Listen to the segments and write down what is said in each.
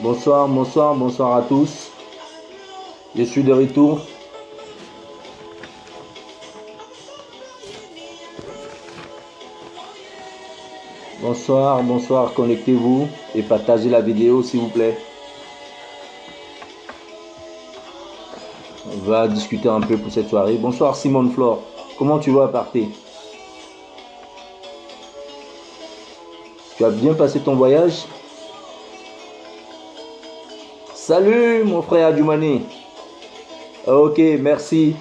Bonsoir, bonsoir, bonsoir à tous. Je suis de retour. Bonsoir, bonsoir, connectez-vous et partagez la vidéo s'il vous plaît. On va discuter un peu pour cette soirée. Bonsoir Simone Flore, comment tu vas Aparté? Tu as bien passé ton voyage? Salut mon frère Adjoumani. Ok, merci.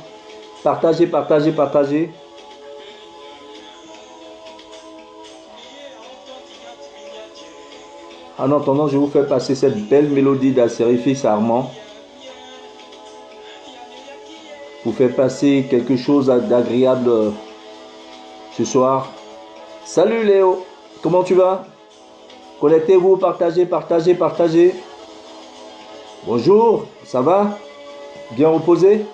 Partagez, partagez, partagez. En attendant, je vous fais passer cette belle mélodie d'Alcérifis Armand. Vous faire passer quelque chose d'agréable ce soir. Salut Léo, comment tu vas? Connectez-vous, partagez, partagez, partagez. Bonjour, ça va? Bien reposé?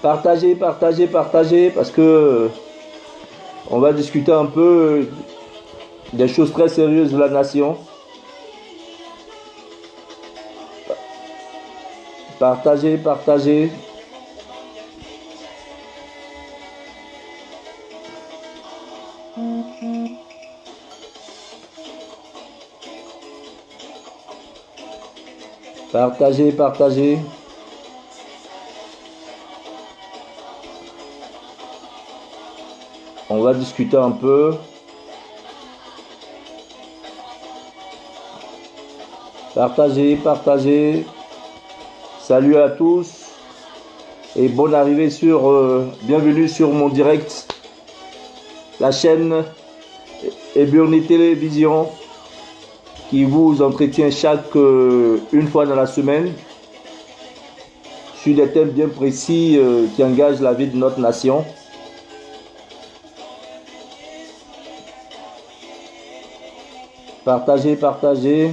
Partagez, partagez, partagez, parce que on va discuter un peu des choses très sérieuses de la nation. Partagez, partagez. Partagez, partagez. On va discuter un peu. Partagez, partagez. Salut à tous. Et bonne arrivée bienvenue sur mon direct. La chaîne Eburni Télévision qui vous entretient une fois dans la semaine sur des thèmes bien précis qui engagent la vie de notre nation. Partagez, partagez.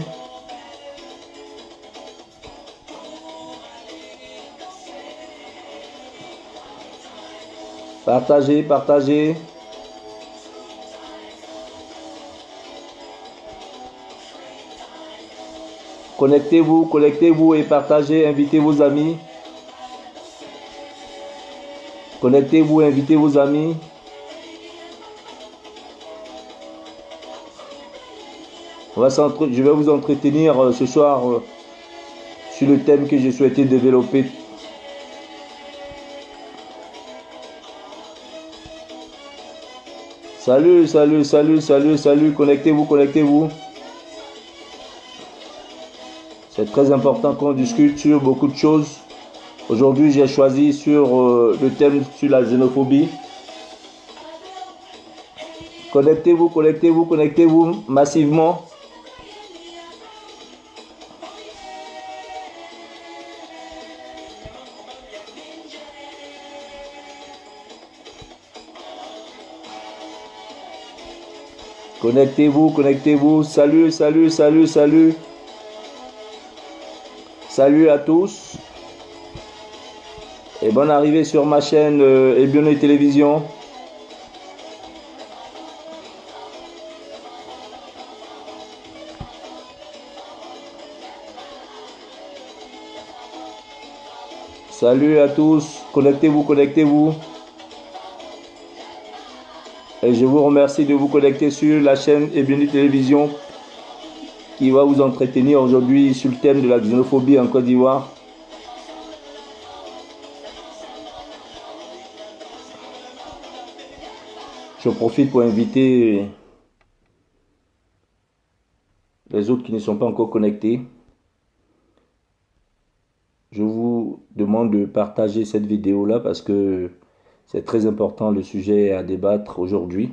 Partagez, partagez. Connectez-vous, connectez-vous et partagez, invitez vos amis. Connectez-vous, invitez vos amis. Je vais vous entretenir ce soir sur le thème que j'ai souhaité développer. Salut, salut, salut, salut, salut, connectez-vous, connectez-vous. C'est très important qu'on discute sur beaucoup de choses. Aujourd'hui, j'ai choisi sur le thème sur la xénophobie. Connectez-vous, connectez-vous, connectez-vous massivement. Connectez-vous, connectez-vous. Salut, salut, salut, salut. Salut à tous. Et bonne arrivée sur ma chaîne Eburni Télévision. Salut à tous. Connectez-vous, connectez-vous. Et je vous remercie de vous connecter sur la chaîne Eburni Télévision qui va vous entretenir aujourd'hui sur le thème de la xénophobie en Côte d'Ivoire. Je profite pour inviter les autres qui ne sont pas encore connectés. Je vous demande de partager cette vidéo-là parce que c'est très important le sujet à débattre aujourd'hui.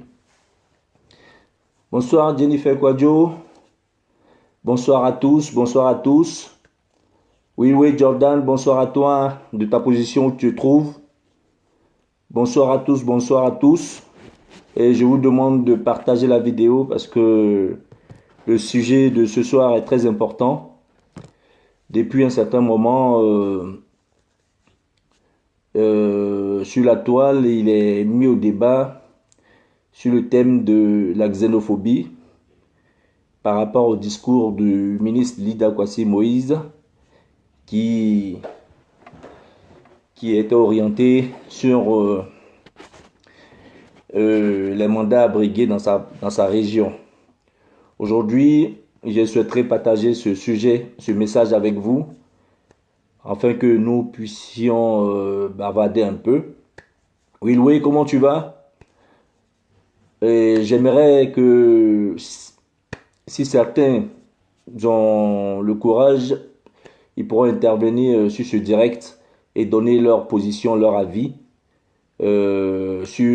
Bonsoir Jennifer Kwadjo. Bonsoir à tous, bonsoir à tous. Oui, oui, Jordan, bonsoir à toi de ta position où tu te trouves. Bonsoir à tous, bonsoir à tous. Et je vous demande de partager la vidéo parce que le sujet de ce soir est très important. Depuis un certain moment, sur la toile, il est mis au débat sur le thème de la xénophobie par rapport au discours du ministre Lida Kwasi Moïse qui était orienté sur les mandats brigués dans sa région. Aujourd'hui, je souhaiterais partager ce sujet, ce message avec vous, afin que nous puissions bavarder un peu. Oui, Louis, comment tu vas? J'aimerais que, si certains ont le courage, ils pourront intervenir sur ce direct et donner leur position, leur avis sur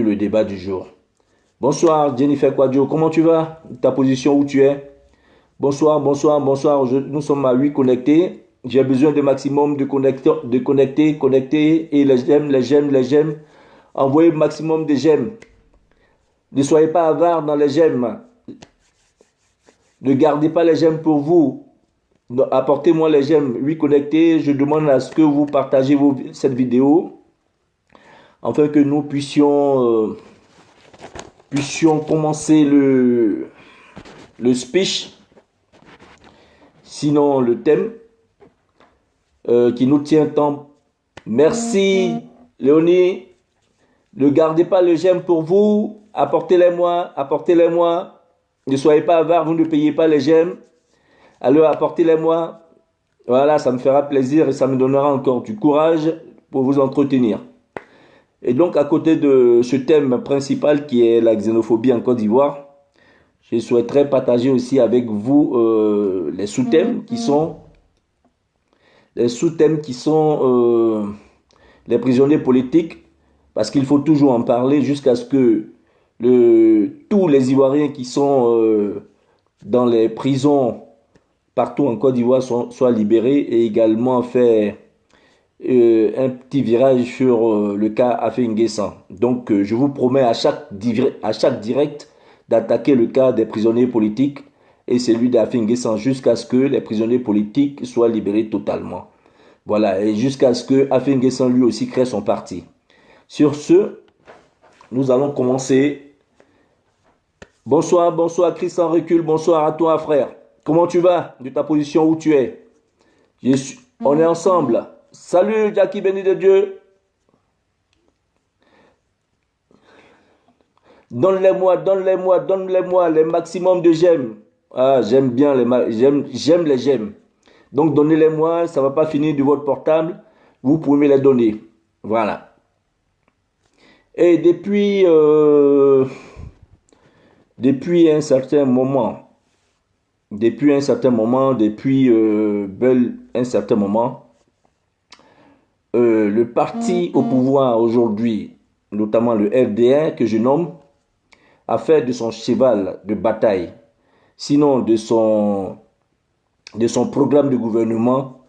le débat du jour. Bonsoir Jennifer Quadio, comment tu vas? Ta position, où tu es? Bonsoir, bonsoir, bonsoir. Nous sommes à 8 connectés. J'ai besoin de maximum de connecter et les j'aime. Envoyez maximum de j'aime. Ne soyez pas avares dans les j'aime. Ne gardez pas les j'aime pour vous. Apportez-moi les j'aime. 8 connectés. Je demande à ce que vous partagez cette vidéo afin que nous puissions commencer le speech. Sinon, le thème qui nous tient tant. Merci, Léonie. Ne gardez pas le j'aime pour vous. Apportez-les-moi, apportez-les-moi. Ne soyez pas avares, vous ne payez pas les j'aime. Alors, apportez-les-moi. Voilà, ça me fera plaisir et ça me donnera encore du courage pour vous entretenir. Et donc, à côté de ce thème principal qui est la xénophobie en Côte d'Ivoire, je souhaiterais partager aussi avec vous les sous-thèmes qui sont les prisonniers politiques, parce qu'il faut toujours en parler jusqu'à ce que tous les Ivoiriens qui sont dans les prisons partout en Côte d'Ivoire soient libérés, et également faire un petit virage sur le cas Afé N'Guessan. Donc je vous promets à chaque direct d'attaquer le cas des prisonniers politiques et celui d'Afé N'Guessan jusqu'à ce que les prisonniers politiques soient libérés totalement. Voilà, et jusqu'à ce que Afé N'Guessan lui aussi crée son parti. Sur ce, nous allons commencer. Bonsoir, bonsoir Christian Recul, bonsoir à toi frère. Comment tu vas de ta position où tu es? On est ensemble. Salut Jackie béni de Dieu. Donne-les-moi les maximum de j'aime. Ah, j'aime bien j'aime les j'aime. Donc donnez-les-moi, ça ne va pas finir de votre portable. Vous pouvez me les donner. Voilà. Et depuis un certain moment, le parti au pouvoir aujourd'hui, notamment le FDR que je nomme, a fait de son cheval de bataille, sinon de son programme de gouvernement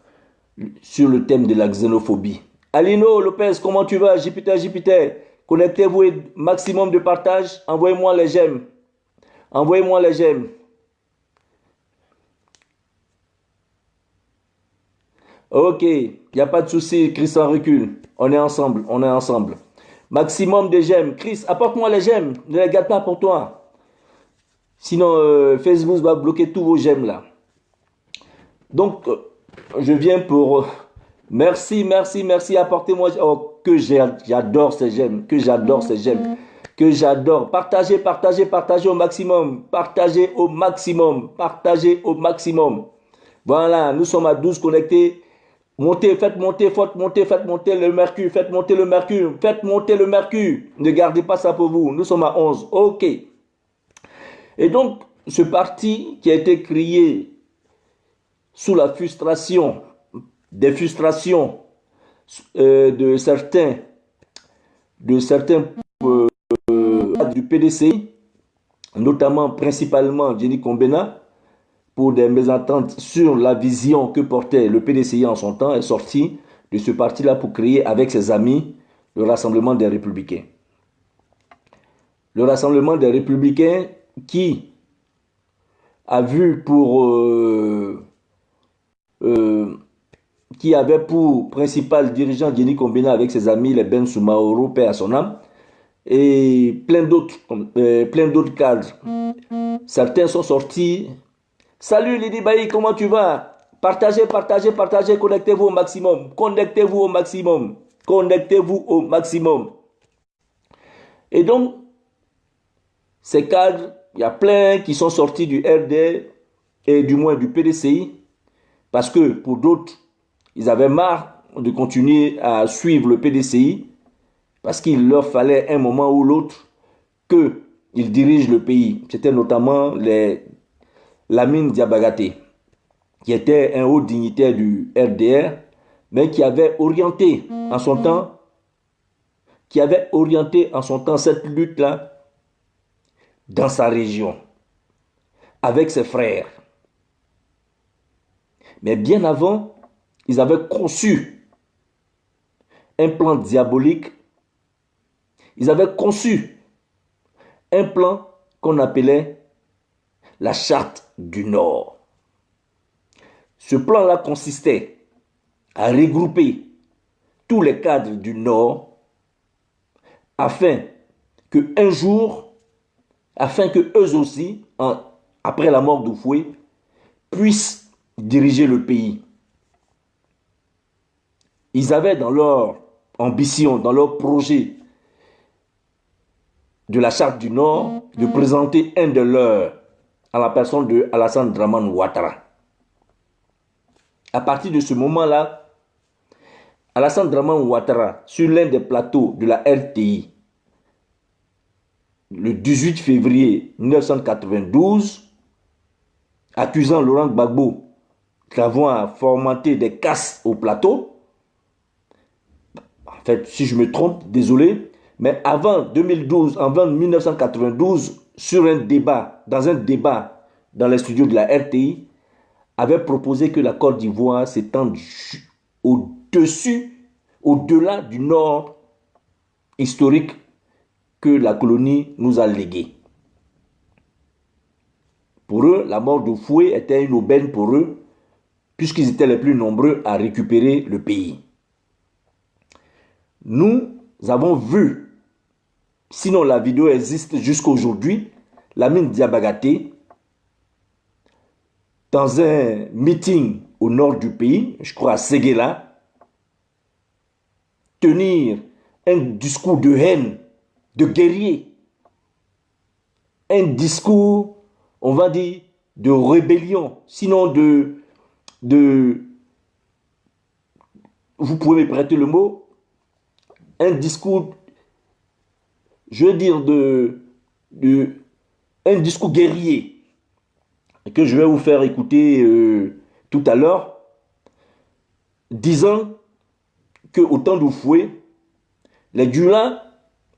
sur le thème de la xénophobie. Alino Lopez, comment tu vas? Jupiter, connectez-vous, maximum de partage, envoyez-moi les j'aime. Envoyez-moi les j'aime. Ok, il n'y a pas de souci, Christian Recul. On est ensemble, Maximum de j'aime. Chris, apporte-moi les j'aime. Ne les garde pas pour toi. Sinon, Facebook va bloquer tous vos j'aime là. Donc, je viens pour... Merci. Apportez-moi... Oh, que j'adore ces j'aime. Partagez au maximum. Partagez au maximum. Voilà, nous sommes à 12 connectés. Faites monter le mercure. Faites monter le mercure. Ne gardez pas ça pour vous. Nous sommes à 11. Ok. Et donc, ce parti qui a été créé sous la frustration, de certains du PDCI, notamment principalement Jenny Kombena, pour des mésententes sur la vision que portait le PDCI en son temps, est sorti de ce parti-là pour créer avec ses amis le Rassemblement des Républicains. Le Rassemblement des Républicains qui a vu qui avait pour principal dirigeant Jenny Kombena avec ses amis, les Ben Soumaoro, paix à son âme, et plein d'autres cadres. Certains sont sortis Salut Lady Bailly, comment tu vas? Partagez, partagez, partagez, connectez-vous au maximum. Connectez-vous au maximum. Connectez-vous au maximum. Et donc, ces cadres, il y a plein qui sont sortis du RD et du moins du PDCI parce que pour d'autres, ils avaient marre de continuer à suivre le PDCI parce qu'il leur fallait un moment ou l'autre qu'ils dirigent le pays. C'était notamment Lamine Diabagaté, qui était un haut dignitaire du RDR, mais qui avait orienté en son temps, cette lutte-là dans sa région, avec ses frères. Mais bien avant, ils avaient conçu un plan diabolique. Ils avaient conçu un plan qu'on appelait la Charte du Nord. Ce plan-là consistait à regrouper tous les cadres du Nord afin que eux aussi, après la mort d'Oufoué, puissent diriger le pays. Ils avaient dans leur ambition, dans leur projet de la Charte du Nord, de présenter un de leurs à la personne de Alassane Dramane Ouattara. À partir de ce moment-là, Alassane Dramane Ouattara, sur l'un des plateaux de la RTI, le 18 février 1992, accusant Laurent Gbagbo d'avoir fomenté des casses au plateau. En fait, si je me trompe, désolé, mais avant 1992, dans un débat dans les studios de la RTI, avait proposé que la Côte d'Ivoire s'étende au-delà du nord historique que la colonie nous a légué. Pour eux, la mort d'Oufoué était une aubaine pour eux, puisqu'ils étaient les plus nombreux à récupérer le pays. Nous avons vu, sinon la vidéo existe jusqu'à aujourd'hui, Lamine Diabagaté, dans un meeting au nord du pays, je crois à Séguéla, tenir un discours de haine, de guerrier, un discours, on va dire, de rébellion, sinon vous pouvez me prêter le mot, un discours, je veux dire, un discours guerrier, que je vais vous faire écouter tout à l'heure, disant qu'au temps d'Oufoué, les Dioula,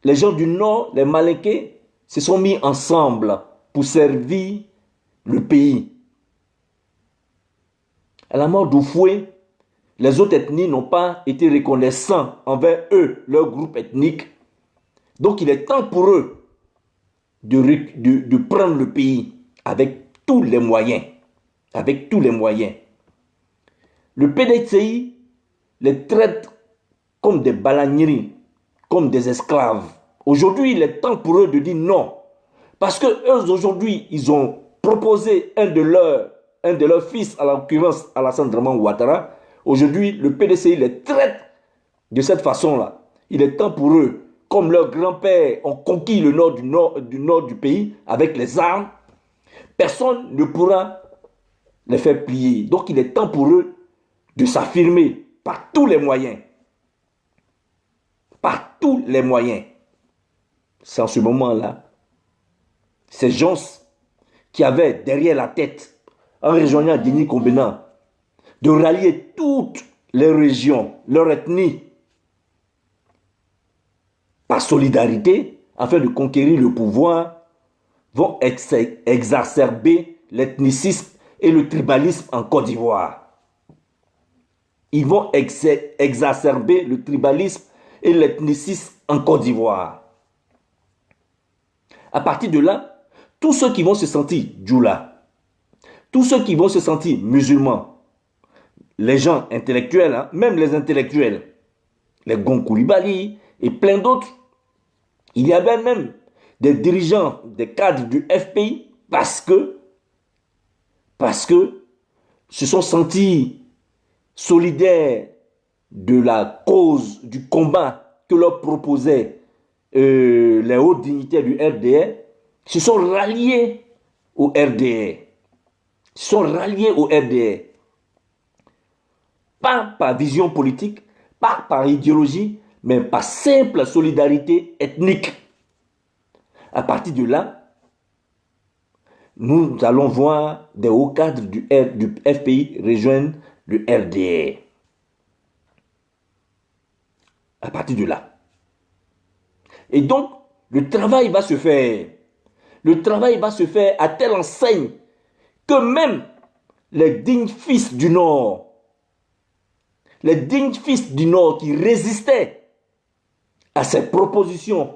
les gens du Nord, les Malinké, se sont mis ensemble pour servir le pays. À la mort d'Oufoué, les autres ethnies n'ont pas été reconnaissants envers eux, leur groupe ethnique. Donc il est temps pour eux de prendre le pays avec tous les moyens. Avec tous les moyens. Le PDCI les traite comme des balagneri, comme des esclaves. Aujourd'hui, il est temps pour eux de dire non. Parce que eux, aujourd'hui, ils ont proposé un de leurs fils, à l'occurrence Alassane Dramane Ouattara. Aujourd'hui, le PDCI les traite de cette façon-là. Il est temps pour eux, comme leurs grands-pères ont conquis le nord du pays avec les armes, personne ne pourra les faire plier. Donc il est temps pour eux de s'affirmer par tous les moyens. Par tous les moyens. C'est en ce moment-là, ces gens qui avaient derrière la tête, en rejoignant Denis Combena, de rallier toutes les régions, leur ethnie, par solidarité, afin de conquérir le pouvoir, vont exacerber l'ethnicisme et le tribalisme en Côte d'Ivoire. Ils vont exacerber le tribalisme et l'ethnicisme en Côte d'Ivoire. À partir de là, tous ceux qui vont se sentir djoula, tous ceux qui vont se sentir musulmans, les gens intellectuels, hein, même les intellectuels, les Gonkoulibaly et plein d'autres, il y avait même des dirigeants, des cadres du FPI, parce parce que se sont sentis solidaires de la cause, du combat que leur proposaient les hauts dignitaires du RDR, se sont ralliés au RDR. Se sont ralliés au RDR. Pas par vision politique, pas par idéologie, mais par simple solidarité ethnique. À partir de là, nous allons voir des hauts cadres du FPI rejoindre le RDR. À partir de là. Et donc, le travail va se faire. Le travail va se faire à telle enseigne que même les dignes fils du Nord, qui résistaient à ces propositions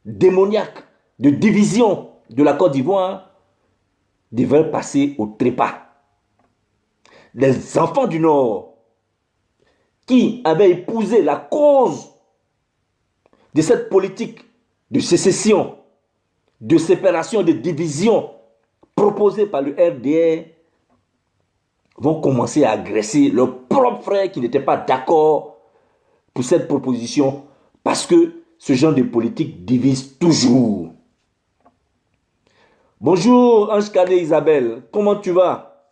démoniaques de division de la Côte d'Ivoire, devaient passer au trépas. Les enfants du Nord qui avaient épousé la cause de cette politique de sécession, de séparation, de division proposée par le RDR, vont commencer à agresser leurs propres frères qui n'étaient pas d'accord pour cette proposition, parce que ce genre de politique divise toujours. Bonjour Ange Cadet Isabelle, comment tu vas?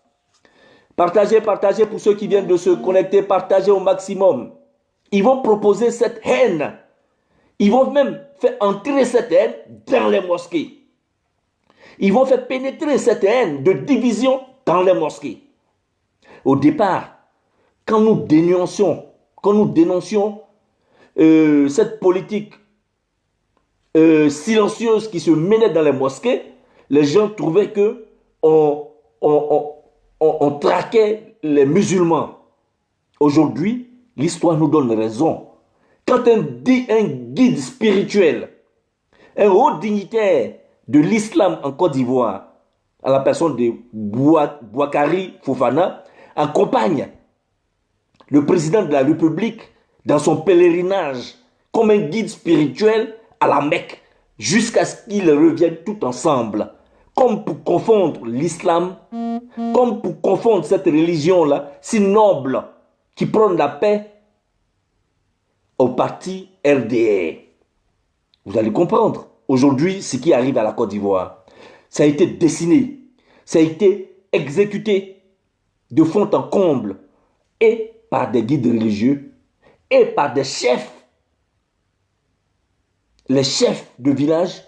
Partagez pour ceux qui viennent de se connecter, partagez au maximum. Ils vont proposer cette haine. Ils vont même faire entrer cette haine dans les mosquées. Ils vont faire pénétrer cette haine de division dans les mosquées. Au départ, quand nous dénoncions cette politique silencieuse qui se menait dans les mosquées, les gens trouvaient que on traquait les musulmans. Aujourd'hui, l'histoire nous donne raison. Quand un guide spirituel, un haut dignitaire de l'islam en Côte d'Ivoire, à la personne de Boakari Fofana, accompagne le président de la République dans son pèlerinage comme un guide spirituel à la Mecque, jusqu'à ce qu'ils reviennent tout ensemble, comme pour confondre l'islam, comme pour confondre cette religion-là, si noble, qui prône la paix, au parti RDR. Vous allez comprendre. Aujourd'hui, ce qui arrive à la Côte d'Ivoire, ça a été dessiné, ça a été exécuté de fond en comble, et par des guides religieux, et par des chefs, les chefs de village,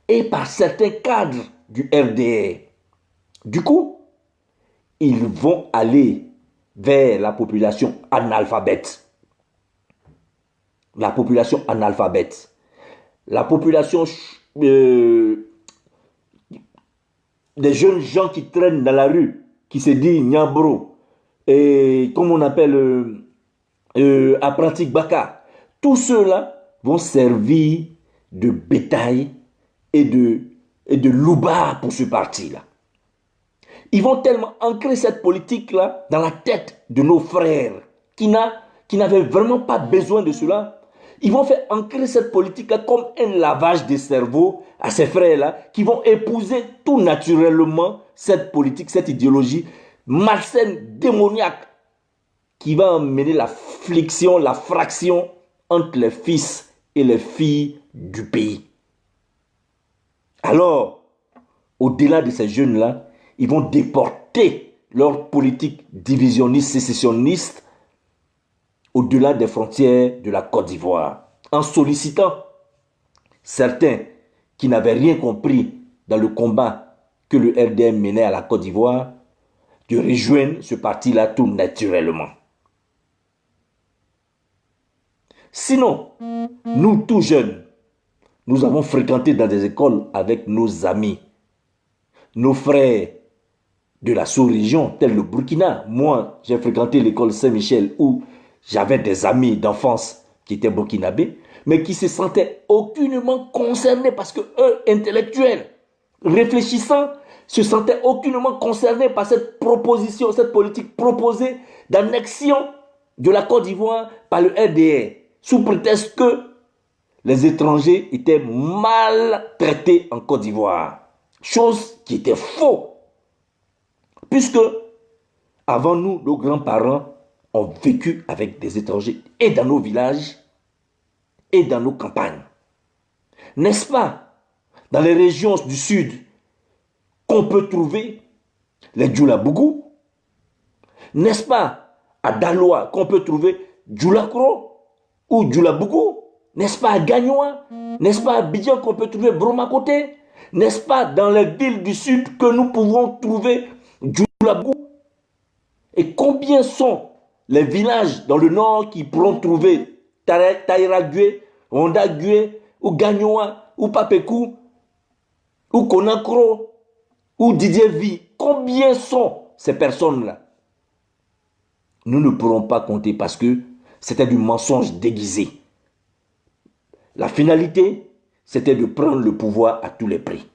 et par certains cadres du RDR. Du coup, ils vont aller vers la population analphabète. La population analphabète. La population des jeunes gens qui traînent dans la rue, qui se disent Niambro, et comme on appelle apprenti Baka. Tous ceux-là vont servir de bétail et de louba pour ce parti-là. Ils vont tellement ancrer cette politique-là dans la tête de nos frères qui n'avaient vraiment pas besoin de cela. Ils vont faire ancrer cette politique-là comme un lavage des cerveaux à ces frères-là qui vont épouser tout naturellement cette politique, cette idéologie malsaine, démoniaque qui va emmener la flexion, la fraction entre les fils et les filles du pays. Alors, au-delà de ces jeunes-là, ils vont déporter leur politique divisionniste, sécessionniste au-delà des frontières de la Côte d'Ivoire, en sollicitant certains qui n'avaient rien compris dans le combat que le RDR menait à la Côte d'Ivoire, de rejoindre ce parti-là tout naturellement. Sinon, nous tout jeunes, nous avons fréquenté dans des écoles avec nos amis, nos frères de la sous-région, tel le Burkina. Moi, j'ai fréquenté l'école Saint-Michel où j'avais des amis d'enfance qui étaient burkinabés, mais qui se sentaient aucunement concernés parce que eux, intellectuels, réfléchissants, se sentaient aucunement concernés par cette proposition, cette politique proposée d'annexion de la Côte d'Ivoire par le RDR, sous prétexte que les étrangers étaient mal traités en Côte d'Ivoire. Chose qui était faux. Puisque, avant nous, nos grands-parents ont vécu avec des étrangers et dans nos villages et dans nos campagnes. N'est-ce pas, dans les régions du sud, qu'on peut trouver les Djoulabougou? N'est-ce pas, à Daloa, qu'on peut trouver Djoulakro ou Djoulabougou? N'est-ce pas, à Gagnoa? N'est-ce pas, à Bidjan, qu'on peut trouver Bromakoté? N'est-ce pas, dans les villes du sud, que nous pouvons trouver Djoulabougou? Et combien sont les villages dans le nord qui pourront trouver Taïrague, Hondague, ou Gagnoa, ou Papekou, ou Konakro, ou Didier Vi? Combien sont ces personnes-là? Nous ne pourrons pas compter parce que c'était du mensonge déguisé. La finalité, c'était de prendre le pouvoir à tous les prix.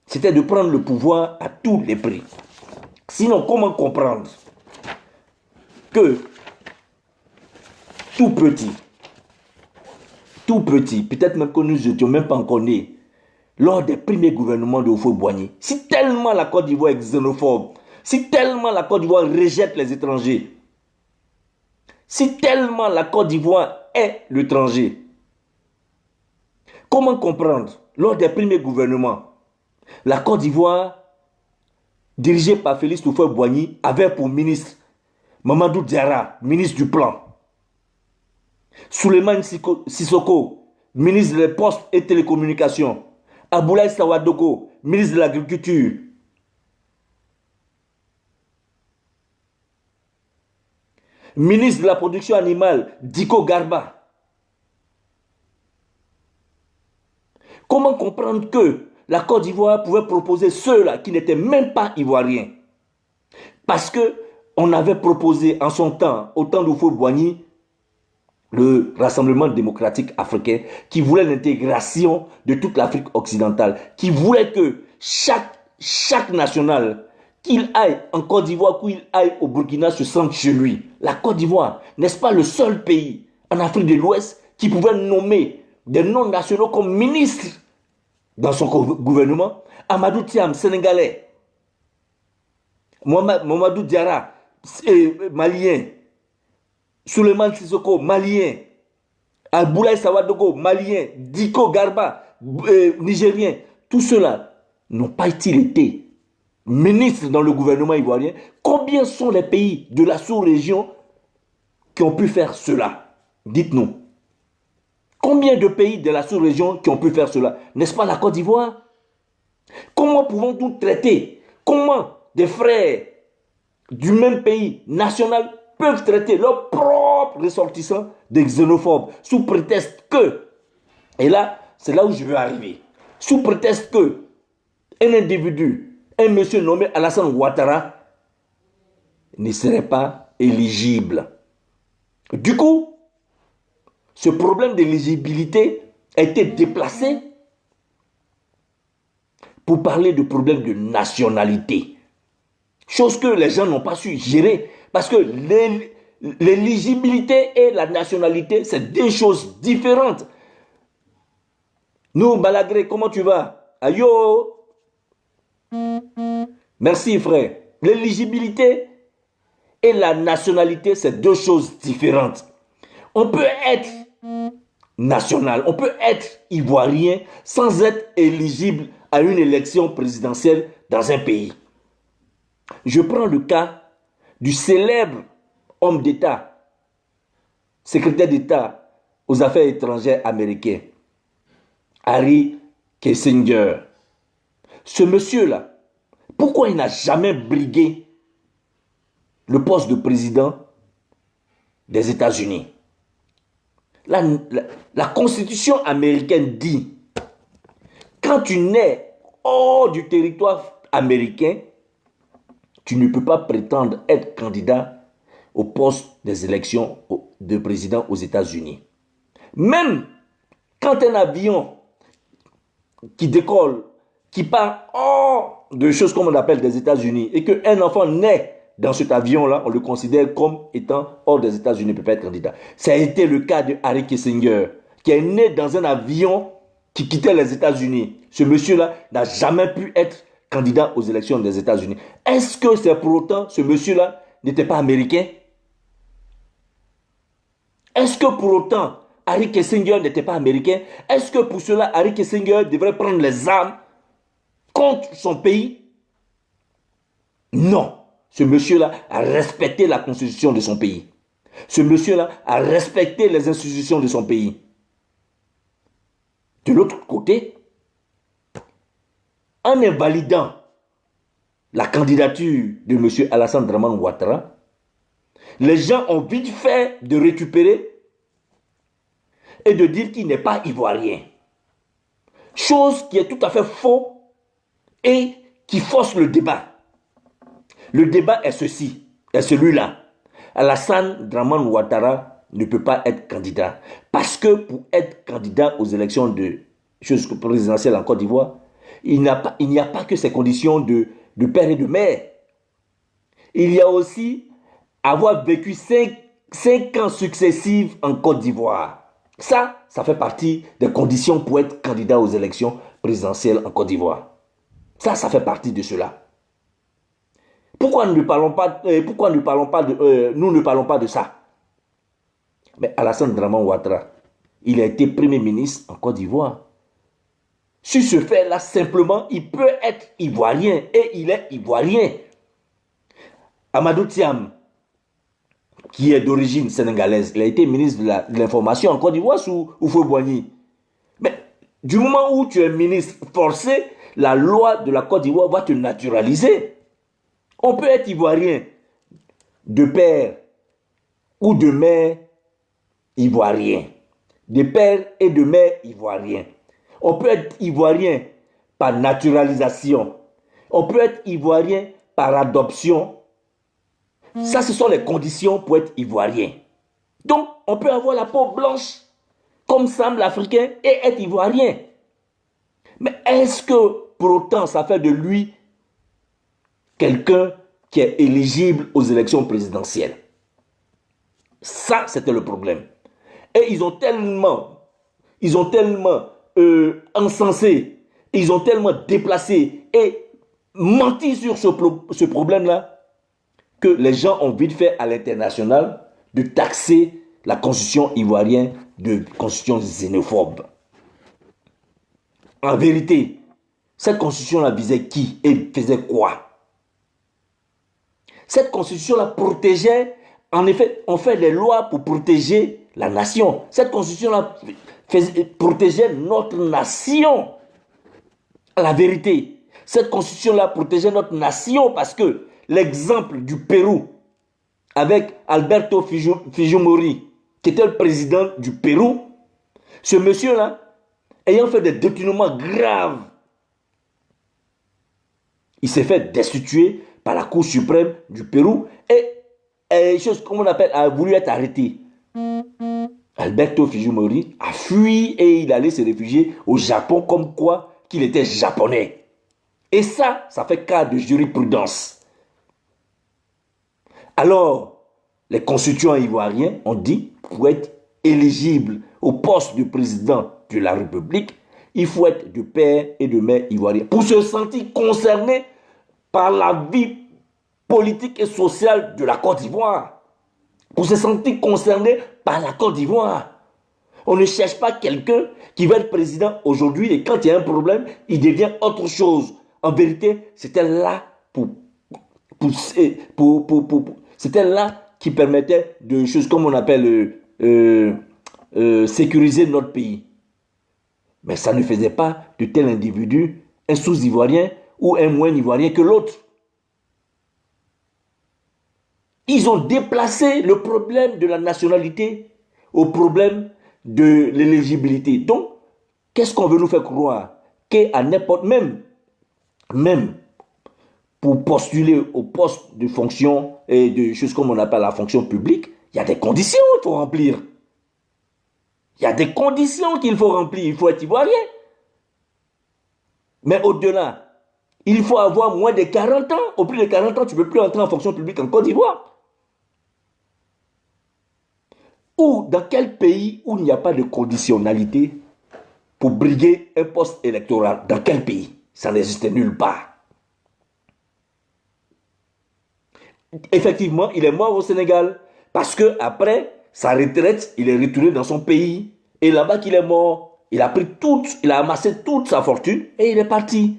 C'était de prendre le pouvoir à tous les prix. Sinon, comment comprendre que tout petit, peut-être même que nous n'étions même pas encore nés, lors des premiers gouvernements de Houphouët-Boigny, si tellement la Côte d'Ivoire est xénophobe, si tellement la Côte d'Ivoire rejette les étrangers, si tellement la Côte d'Ivoire est l'étranger, comment comprendre, lors des premiers gouvernements, la Côte d'Ivoire, dirigée par Félix Houphouët-Boigny, avait pour ministre Mamadou Diarra, ministre du Plan. Souleymane Sissoko, ministre des Postes et Télécommunications. Aboulaye Sawadogo, ministre de l'Agriculture. Ministre de la Production Animale, Diko Garba. Comment comprendre que la Côte d'Ivoire pouvait proposer ceux-là qui n'étaient même pas ivoiriens? Parce que on avait proposé en son temps, au temps d'Houphouët-Boigny, le Rassemblement démocratique africain, qui voulait l'intégration de toute l'Afrique occidentale, qui voulait que chaque national, qu'il aille en Côte d'Ivoire, qu'il aille au Burkina, se sente chez lui. La Côte d'Ivoire, n'est-ce pas le seul pays en Afrique de l'Ouest qui pouvait nommer des non-nationaux comme ministres dans son gouvernement? Amadou Thiam, sénégalais. Mamadou Diarra, malien. Souleymane Sissoko, malien. Aboulaye Sawadogo, malien. Diko Garba, nigérien. Tous ceux-là n'ont pas été ministres dans le gouvernement ivoirien. Combien sont les pays de la sous-région qui ont pu faire cela? Dites-nous. Combien de pays de la sous-région qui ont pu faire cela? N'est-ce pas la Côte d'Ivoire? Comment pouvons-nous traiter? Comment des frères du même pays national peuvent traiter leurs propres ressortissants de xénophobes sous prétexte que, et là, c'est là où je veux arriver, sous prétexte que un individu, un monsieur nommé Alassane Ouattara, ne serait pas éligible. Du coup, ce problème d'éligibilité a été déplacé pour parler de problème de nationalité. Chose que les gens n'ont pas su gérer. Parce que l'éligibilité et la nationalité, c'est deux choses différentes. Nous, Balagré, comment tu vas? Ayo. Merci, frère. L'éligibilité et la nationalité, c'est deux choses différentes. On peut être national, on peut être ivoirien sans être éligible à une élection présidentielle dans un pays. Je prends le cas du célèbre homme d'État, secrétaire d'État aux affaires étrangères américain, Henry Kissinger. Ce monsieur-là, pourquoi il n'a jamais brigué le poste de président des États-Unis? La Constitution américaine dit, quand tu nais hors du territoire américain, tu ne peux pas prétendre être candidat au poste des élections de président aux États-Unis. Même quand un avion qui décolle, qui part hors de choses comme on appelle des États-Unis, et qu'un enfant naît dans cet avion-là, on le considère comme étant hors des États-Unis, ne peut pas être candidat. Ça a été le cas de Henry Kissinger, qui est né dans un avion qui quittait les États-Unis. Ce monsieur-là n'a jamais pu être candidat aux élections des États-Unis. Est-ce que c'est pour autant ce monsieur-là n'était pas américain? Est-ce que pour autant Henry Kissinger n'était pas américain? Est-ce que pour cela Henry Kissinger devrait prendre les armes contre son pays? Non. Ce monsieur-là a respecté la constitution de son pays. Ce monsieur-là a respecté les institutions de son pays. De l'autre côté, en invalidant la candidature de M. Alassane Dramane Ouattara, les gens ont vite fait de récupérer et de dire qu'il n'est pas ivoirien. Chose qui est tout à fait faux et qui force le débat. Le débat est ceci, est celui-là. Alassane Dramane Ouattara ne peut pas être candidat. Parce que pour être candidat aux élections de présidentielles en Côte d'Ivoire, il n'y a pas que ces conditions de père et de mère. Il y a aussi avoir vécu 5 ans successifs en Côte d'Ivoire. Ça fait partie des conditions pour être candidat aux élections présidentielles en Côte d'Ivoire. Ça fait partie de cela. Pourquoi nous ne parlons pas de ça? Mais Alassane Dramane Ouattara, il a été Premier ministre en Côte d'Ivoire. Sur ce fait-là, simplement, il peut être ivoirien et il est ivoirien. Amadou Thiam, qui est d'origine sénégalaise, il a été ministre de l'Information en Côte d'Ivoire sous Houphouët-Boigny. Mais du moment où tu es ministre forcé, la loi de la Côte d'Ivoire va te naturaliser. On peut être ivoirien de père ou de mère ivoirien. De père et de mère ivoirien. On peut être ivoirien par naturalisation. On peut être ivoirien par adoption. Ça, ce sont les conditions pour être ivoirien. Donc, on peut avoir la peau blanche comme Sam l'Africain et être ivoirien. Mais est-ce que pour autant ça fait de lui quelqu'un qui est éligible aux élections présidentielles? Ça, c'était le problème. Et ils ont tellement encensé, ils ont tellement déplacé et menti sur ce problème-là que les gens ont vite fait à l'international de taxer la constitution ivoirienne de constitution xénophobe. En vérité, cette constitution-là visait qui et faisait quoi? Cette constitution-là protégeait, en effet, on fait des lois pour protéger la nation. Cette constitution-là protégeait notre nation. La vérité, cette constitution-là protégeait notre nation parce que l'exemple du Pérou avec Alberto Fujimori, qui était le président du Pérou, ce monsieur-là, ayant fait des détournements graves, il s'est fait destituer par la Cour suprême du Pérou et chose comme on appelle, a voulu être arrêté. Alberto Fujimori a fui et il allait se réfugier au Japon comme quoi qu'il était japonais. Et ça fait cas de jurisprudence. Alors, les constituants ivoiriens ont dit, pour être éligible au poste de président de la République, il faut être de père et de mère ivoirien. Pour se sentir concerné par la vie politique et sociale de la Côte d'Ivoire. Pour se sentir concerné par la Côte d'Ivoire. On ne cherche pas quelqu'un qui va être président aujourd'hui et quand il y a un problème, il devient autre chose. En vérité, c'était là c'était là qui permettait de choses comme on appelle sécuriser notre pays. Mais ça ne faisait pas de tel individu un sous-ivoirien ou un moins ivoirien que l'autre. Ils ont déplacé le problème de la nationalité au problème de l'éligibilité. Donc, qu'est-ce qu'on veut nous faire croire? Qu'à n'importe même pour postuler au poste de fonction et de choses comme on appelle la fonction publique, il y a des conditions qu'il faut remplir. Il y a des conditions qu'il faut remplir. Il faut être ivoirien. Mais au-delà, il faut avoir moins de 40 ans. Au plus de 40 ans, tu ne peux plus entrer en fonction publique en Côte d'Ivoire. Ou dans quel pays où il n'y a pas de conditionnalité pour briguer un poste électoral? Dans quel pays? Ça n'existe nulle part. effectivement, il est mort au Sénégal. Parce que après sa retraite, il est retourné dans son pays. Et là-bas qu'il est mort, il a amassé toute sa fortune et il est parti.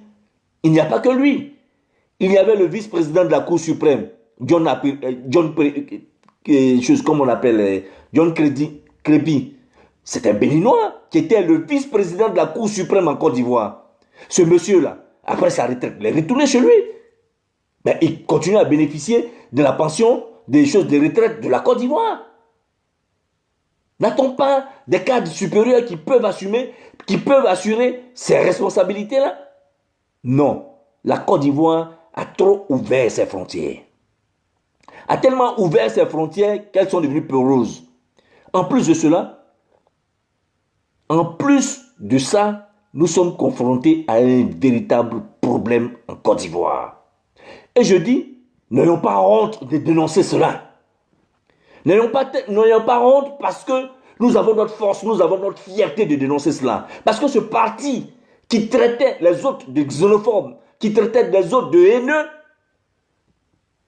Il n'y a pas que lui. Il y avait le vice-président de la Cour suprême, John Crépi. C'est un Béninois qui était le vice-président de la Cour suprême en Côte d'Ivoire. Ce monsieur-là, après sa retraite, il est retourné chez lui. Mais il continue à bénéficier de la pension, des choses de retraite de la Côte d'Ivoire. N'a-t-on pas des cadres supérieurs qui peuvent assurer ces responsabilités-là? Non. La Côte d'Ivoire a trop ouvert ses frontières. A tellement ouvert ses frontières qu'elles sont devenues poreuses. En plus de ça, nous sommes confrontés à un véritable problème en Côte d'Ivoire. Et je dis, n'ayons pas honte de dénoncer cela. N'ayons pas honte parce que nous avons notre force, nous avons notre fierté de dénoncer cela. Parce que ce parti qui traitait les autres de xénophobes, qui traitait les autres de haineux,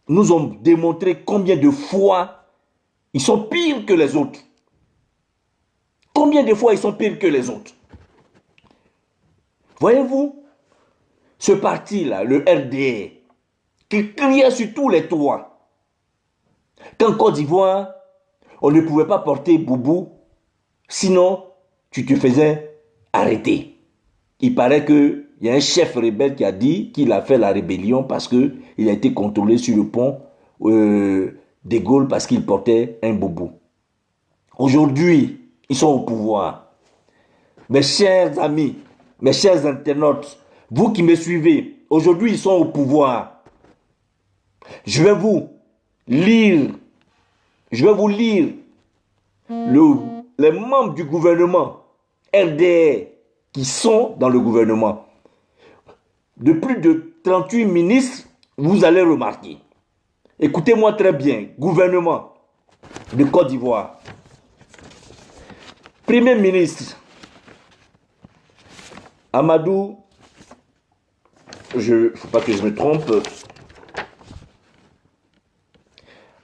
nous ont démontré combien de fois ils sont pires que les autres. Combien de fois ils sont pires que les autres. Voyez-vous, ce parti-là, le RDR, qui criait sur tous les toits, qu'en Côte d'Ivoire, on ne pouvait pas porter boubou, sinon tu te faisais arrêter. Il paraît qu'il y a un chef rebelle qui a dit qu'il a fait la rébellion parce qu'il a été contrôlé sur le pont de Gaulle parce qu'il portait un boubou. Aujourd'hui, ils sont au pouvoir. Mes chers amis, mes chers internautes, vous qui me suivez, aujourd'hui ils sont au pouvoir. Je vais vous lire les membres du gouvernement RDR qui sont dans le gouvernement. De plus de 38 ministres, vous allez remarquer. Écoutez-moi très bien, gouvernement de Côte d'Ivoire. Premier ministre, Amadou, il ne faut pas que je me trompe,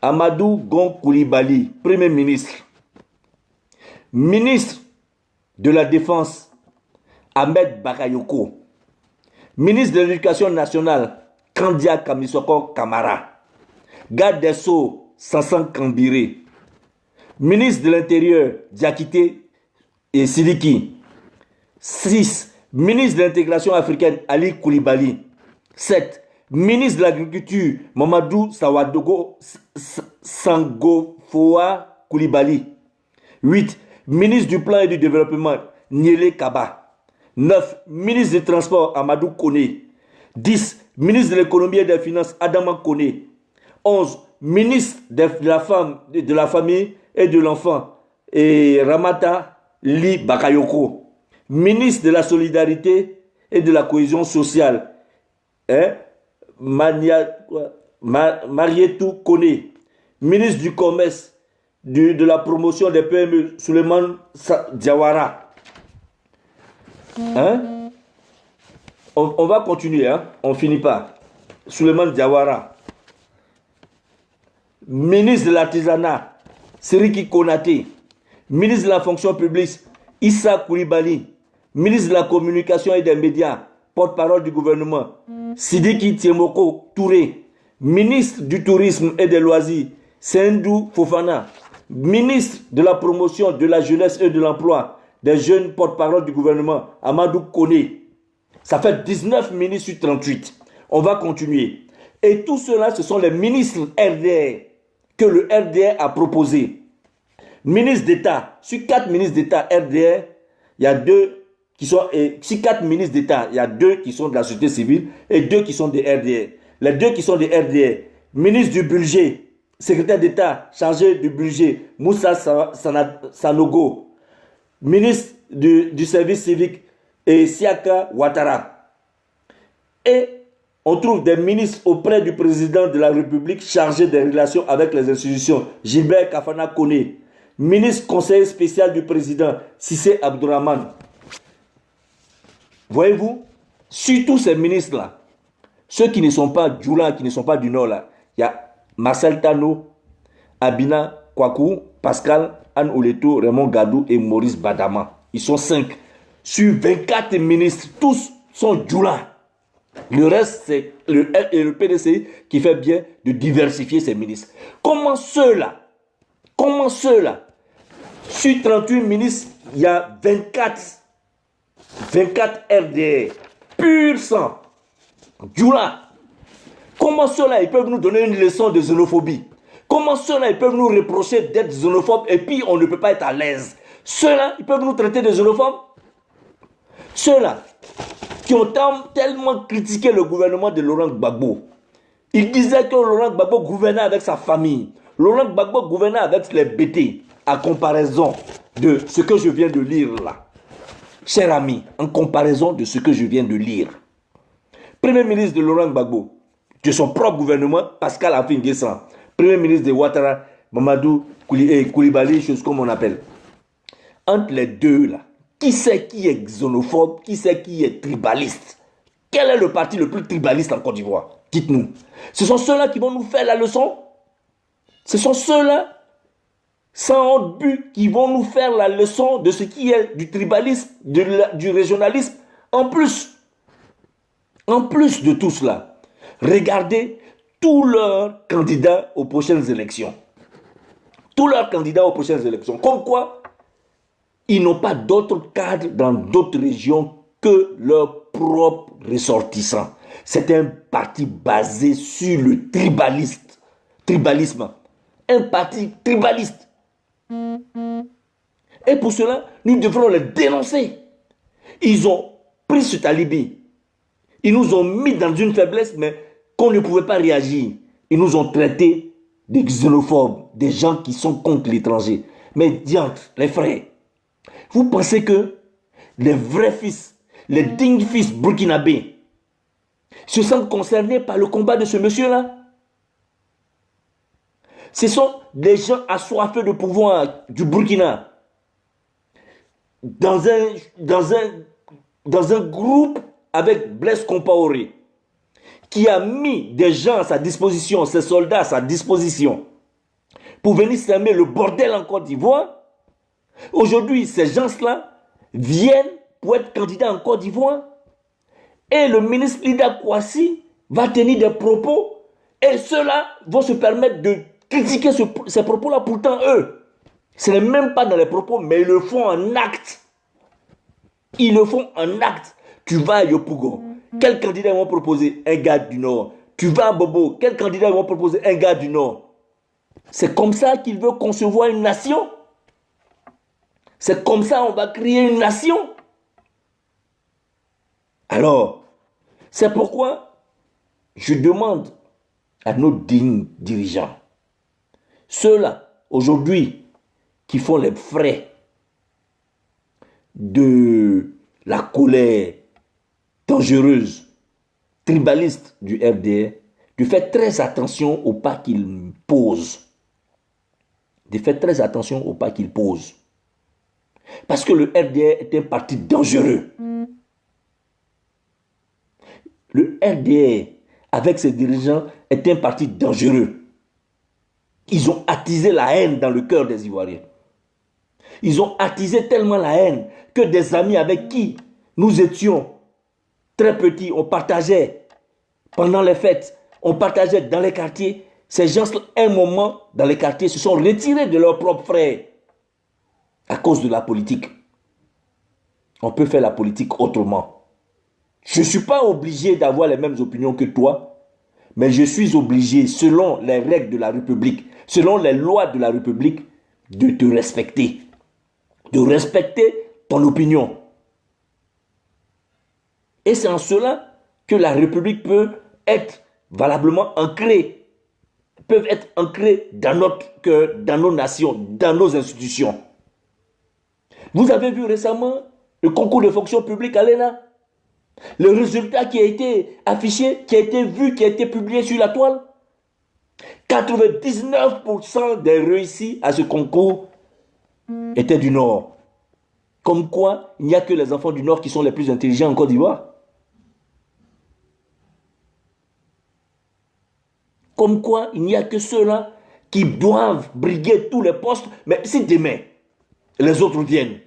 Amadou Gon Coulibaly, Premier ministre. Ministre de la Défense, Ahmed Bakayoko. Ministre de l'Éducation nationale, Kandia Kamisoko Kamara. Garde des Sceaux, Sansan Kambiré. Ministre de l'Intérieur, Diakité et Sidiki. 6. Ministre de l'Intégration africaine, Ali Coulibaly. 7. Ministre de l'Agriculture, Mamadou Sawadogo Sangofoa Coulibaly. 8. Ministre du Plan et du Développement, Niele Kaba. 9. Ministre des Transports, Amadou Kone. 10. Ministre de l'Économie et des Finances, Adama Kone. 11. Ministre de la Famille et de l'Enfant, Ramata Li Bakayoko. Ministre de la Solidarité et de la Cohésion sociale, Marietou Kone. Ministre du Commerce, de la Promotion des PME, Souleymane Diawara. On va continuer, on finit pas. Souleymane Diawara. Ministre de l'Artisanat, Seriki Konaté. Ministre de la Fonction publique, Issa Koulibaly. Ministre de la Communication et des Médias, porte-parole du gouvernement, Sidiki Tiemoko Touré. Ministre du Tourisme et des Loisirs, Sendou Fofana. Ministre de la Promotion de la Jeunesse et de l'Emploi, des jeunes porte-parole du gouvernement, Amadou Kone. Ça fait 19 ministres sur 38. On va continuer. Et tout cela, ce sont les ministres RDR que le RDR a proposé. Ministre d'État, sur 4 ministres d'État RDR, il y a 2 qui sont, sur 4 ministres d'État, il y a 2 qui sont de la société civile et 2 qui sont des RDR. Les 2 qui sont des RDR, ministre du budget, secrétaire d'État chargé du budget, Moussa Sanogo, ministre du service civique, et Siaka Ouattara. Et on trouve des ministres auprès du président de la République chargés des relations avec les institutions, Gilbert Kafana Kone, ministre conseiller spécial du président, Sissé Abdourahmane. Voyez-vous, sur tous ces ministres-là, ceux qui ne sont pas Djoula, qui ne sont pas du Nord, là, il y a Marcel Tano, Abina Kwaku, Pascal Anne Ouleto, Raymond Gadou et Maurice Badama. Ils sont 5. Sur 24 ministres, tous sont djoula. Le reste, c'est le L et le PDCI qui fait bien de diversifier ses ministres. Comment ceux-là, sur 38 ministres, il y a 24 RDR, pur sang, djoula. Comment ceux-là, ils peuvent nous donner une leçon de xénophobie? Comment ceux-là, ils peuvent nous reprocher d'être xénophobes et puis on ne peut pas être à l'aise? Ceux-là, ils peuvent nous traiter de xénophobes? Ceux-là, qui ont tellement critiqué le gouvernement de Laurent Gbagbo. Ils disaient que Laurent Gbagbo gouvernait avec sa famille. Laurent Gbagbo gouvernait avec les BT, à comparaison de ce que je viens de lire là. Cher ami, en comparaison de ce que je viens de lire. Premier ministre de Laurent Gbagbo, de son propre gouvernement, Pascal Affi N'Guessan. Premier ministre de Ouattara, Mamadou Koulibaly, chose comme on appelle. Entre les deux là, qui c'est qui est xénophobe, qui c'est qui est tribaliste? Quel est le parti le plus tribaliste en Côte d'Ivoire? Dites-nous. Ce sont ceux-là qui vont nous faire la leçon? Ce sont ceux-là, sans but, qui vont nous faire la leçon de ce qui est du tribalisme, du régionalisme. En plus de tout cela, regardez tous leurs candidats aux prochaines élections. Tous leurs candidats aux prochaines élections. Comme quoi, ils n'ont pas d'autres cadres dans d'autres régions que leurs propres ressortissants. C'est un parti basé sur le tribalisme. Un parti tribaliste. Et pour cela, nous devrons les dénoncer. Ils ont pris ce alibi. Ils nous ont mis dans une faiblesse, mais qu'on ne pouvait pas réagir. Ils nous ont traités de xénophobes, des gens qui sont contre l'étranger. Mais diantre, les frères, vous pensez que les vrais fils, les dignes fils burkinabés, se sentent concernés par le combat de ce monsieur-là? Ce sont des gens assoiffés de pouvoir du Burkina. Dans un groupe avec Blaise Compaoré, qui a mis des gens à sa disposition, ses soldats à sa disposition, pour venir semer le bordel en Côte d'Ivoire. Aujourd'hui, ces gens-là viennent pour être candidats en Côte d'Ivoire. Et le ministre Lida Kouassi va tenir des propos. Et ceux-là vont se permettre de critiquer ces propos-là. Pourtant, eux, ce n'est même pas dans les propos, mais ils le font en acte. Ils le font en acte. Tu vas à Yopougon, quel candidat ils vont proposer? Un gars du Nord. Tu vas à Bobo, quel candidat ils vont proposer? Un gars du Nord. C'est comme ça qu'ils veulent concevoir une nation. C'est comme ça qu'on va créer une nation. Alors, c'est pourquoi je demande à nos dignes dirigeants, ceux-là, aujourd'hui, qui font les frais de la colère dangereuse, tribaliste du RDR, de faire très attention au pas qu'ils posent. De faire très attention au pas qu'ils posent. Parce que le RDR est un parti dangereux. Le RDR, avec ses dirigeants, est un parti dangereux. Ils ont attisé la haine dans le cœur des Ivoiriens. Ils ont attisé tellement la haine que des amis avec qui nous étions très petits, on partageait pendant les fêtes, on partageait dans les quartiers. Ces gens, un moment, dans les quartiers, se sont retirés de leurs propres frères à cause de la politique. On peut faire la politique autrement. Je ne suis pas obligé d'avoir les mêmes opinions que toi, mais je suis obligé, selon les règles de la République, selon les lois de la République, de te respecter. De respecter ton opinion. Et c'est en cela que la République peut être valablement ancrée, peuvent être ancrées dans notre cœur, dans nos nations, dans nos institutions. Vous avez vu récemment le concours de fonction publique à l'ENA? Le résultat qui a été affiché, qui a été vu, qui a été publié sur la toile. 99% des réussis à ce concours étaient du Nord. Comme quoi, il n'y a que les enfants du Nord qui sont les plus intelligents en Côte d'Ivoire. Comme quoi, il n'y a que ceux-là qui doivent briguer tous les postes. Mais si demain, les autres viennent,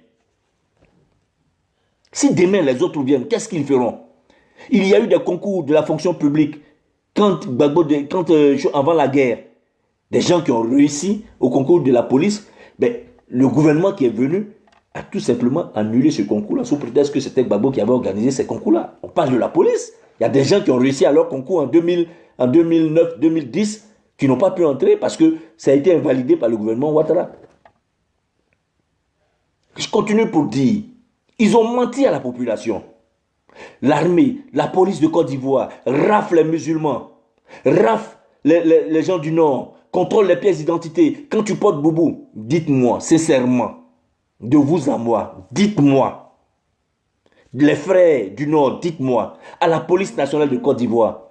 qu'est-ce qu'ils feront? Il y a eu des concours de la fonction publique avant la guerre. Des gens qui ont réussi au concours de la police, mais le gouvernement qui est venu a tout simplement annulé ce concours-là sous prétexte que c'était Gbagbo qui avait organisé ces concours-là. On parle de la police. Il y a des gens qui ont réussi à leur concours en 2009, 2010, qui n'ont pas pu entrer parce que ça a été invalidé par le gouvernement Ouattara. Je continue pour dire, ils ont menti à la population. L'armée, la police de Côte d'Ivoire rafle les musulmans, rafle les gens du Nord, contrôle les pièces d'identité. Quand tu portes boubou, dites-moi sincèrement, de vous à moi, dites-moi, les frères du Nord, dites-moi, à la police nationale de Côte d'Ivoire,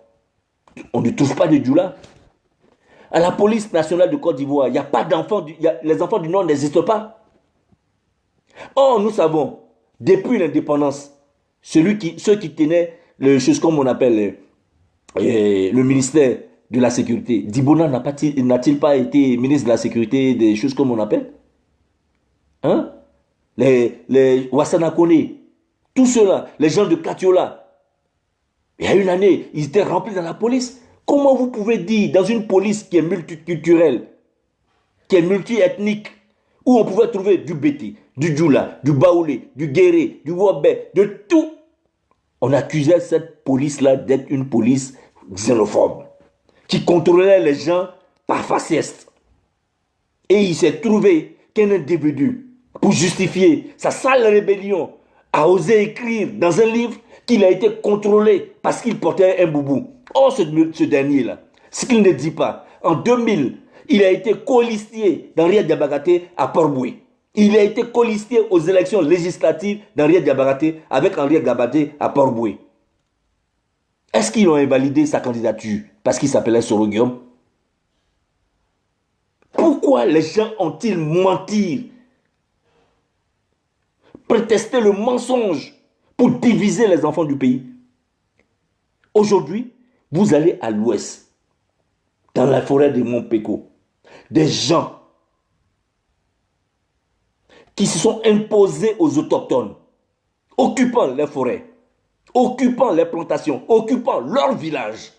on ne trouve pas de djoula. À la police nationale de Côte d'Ivoire, il n'y a pas d'enfants, les enfants du Nord n'existent pas. Or, nous savons, depuis l'indépendance, ceux qui tenaient les choses comme on appelle le ministère de la Sécurité, Dibona n'a-t-il pas été ministre de la Sécurité des choses comme on appelle? Hein? Les Wassana Kone, tous ceux-là, les gens de Katiola, il y a une année, ils étaient remplis dans la police. Comment vous pouvez dire, dans une police qui est multiculturelle, qui est multiethnique, où on pouvait trouver du Béti, du Djoula, du Baoulé, du Guéré, du Wabé, de tout, on accusait cette police-là d'être une police xénophobe, qui contrôlait les gens par faciès. Et il s'est trouvé qu'un individu, pour justifier sa sale rébellion, a osé écrire dans un livre qu'il a été contrôlé parce qu'il portait un boubou. Or, ce dernier-là, ce qu'il ne dit pas, en 2000, il a été colistier d'Henriette Diabagaté à Port-Boué. Il a été colistier aux élections législatives d'Henriette Diabagaté avec Henriette Diabagaté à Port-Boué. Est-ce qu'ils ont invalidé sa candidature parce qu'il s'appelait Soro Guillaume? Pourquoi les gens ont-ils menti, prétester le mensonge pour diviser les enfants du pays? Aujourd'hui, vous allez à l'ouest, dans la forêt de Montpéco, des gens qui se sont imposés aux autochtones, occupant les forêts, occupant les plantations, occupant leur village.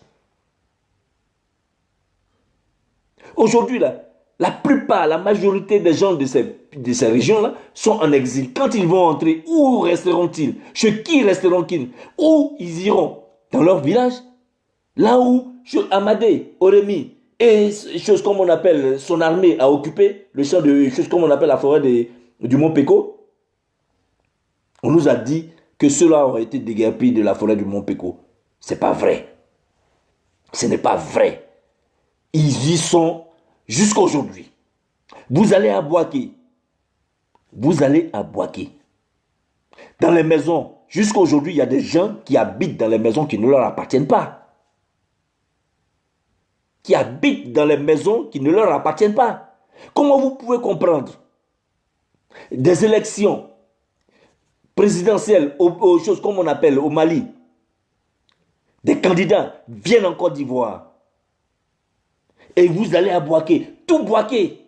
Aujourd'hui, la plupart, la majorité des gens de ces régions-là sont en exil. Quand ils vont entrer, où resteront-ils? Chez qui resteront-ils? Où ils iront? Dans leur village? Là où Amadé, Oremi et choses comme on appelle son armée a occupé le champ de choses comme on appelle la forêt du Mont Péco. On nous a dit que ceux-là auraient été déguerpis de la forêt du Mont Péco. C'est pas vrai. Ce n'est pas vrai. Ils y sont jusqu'à aujourd'hui. Vous allez à Boaké. Vous allez à Boaké. Dans les maisons, jusqu'à aujourd'hui, il y a des gens qui habitent dans les maisons qui ne leur appartiennent pas. Qui habitent dans les maisons qui ne leur appartiennent pas. Comment vous pouvez comprendre des élections présidentielles aux choses comme on appelle au Mali, des candidats viennent en Côte d'Ivoire et vous allez à Boaké, tout Boaké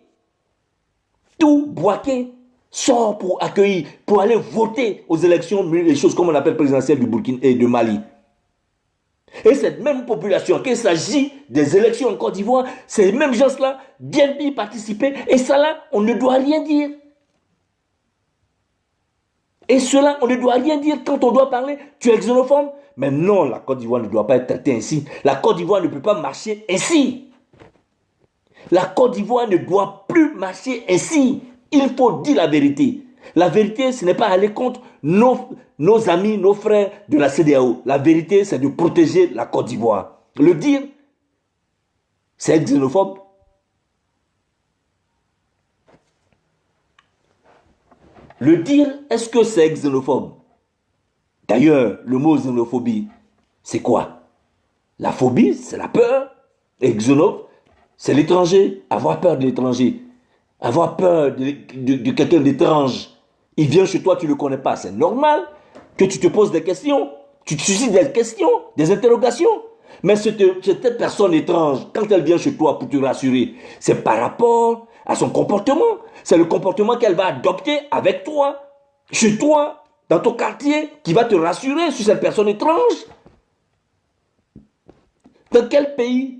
sort pour accueillir, pour aller voter aux élections, les choses comme on appelle présidentielles du Burkina et de Mali. Et cette même population, qu'il s'agit des élections en Côte d'Ivoire, ces mêmes gens-là viennent y participer et ça là, on ne doit rien dire. Et cela, on ne doit rien dire quand on doit parler. Tu es xénophobe? Mais non, la Côte d'Ivoire ne doit pas être traitée ainsi. La Côte d'Ivoire ne peut pas marcher ainsi. La Côte d'Ivoire ne doit plus marcher ainsi. Il faut dire la vérité. La vérité, ce n'est pas aller contre nos amis, nos frères de la CEDEAO. La vérité, c'est de protéger la Côte d'Ivoire. Le dire, c'est être xénophobe. Le dire, est-ce que c'est xénophobe? D'ailleurs, le mot xénophobie, c'est quoi? La phobie, c'est la peur. Et xénophobe, c'est l'étranger. Avoir peur de l'étranger. Avoir peur de quelqu'un d'étrange. Il vient chez toi, tu ne le connais pas. C'est normal que tu te poses des questions. Tu te suscites des questions, des interrogations. Mais cette personne étrange, quand elle vient chez toi pour te rassurer, c'est par rapport à son comportement. C'est le comportement qu'elle va adopter avec toi, chez toi, dans ton quartier, qui va te rassurer sur cette personne étrange. Dans quel pays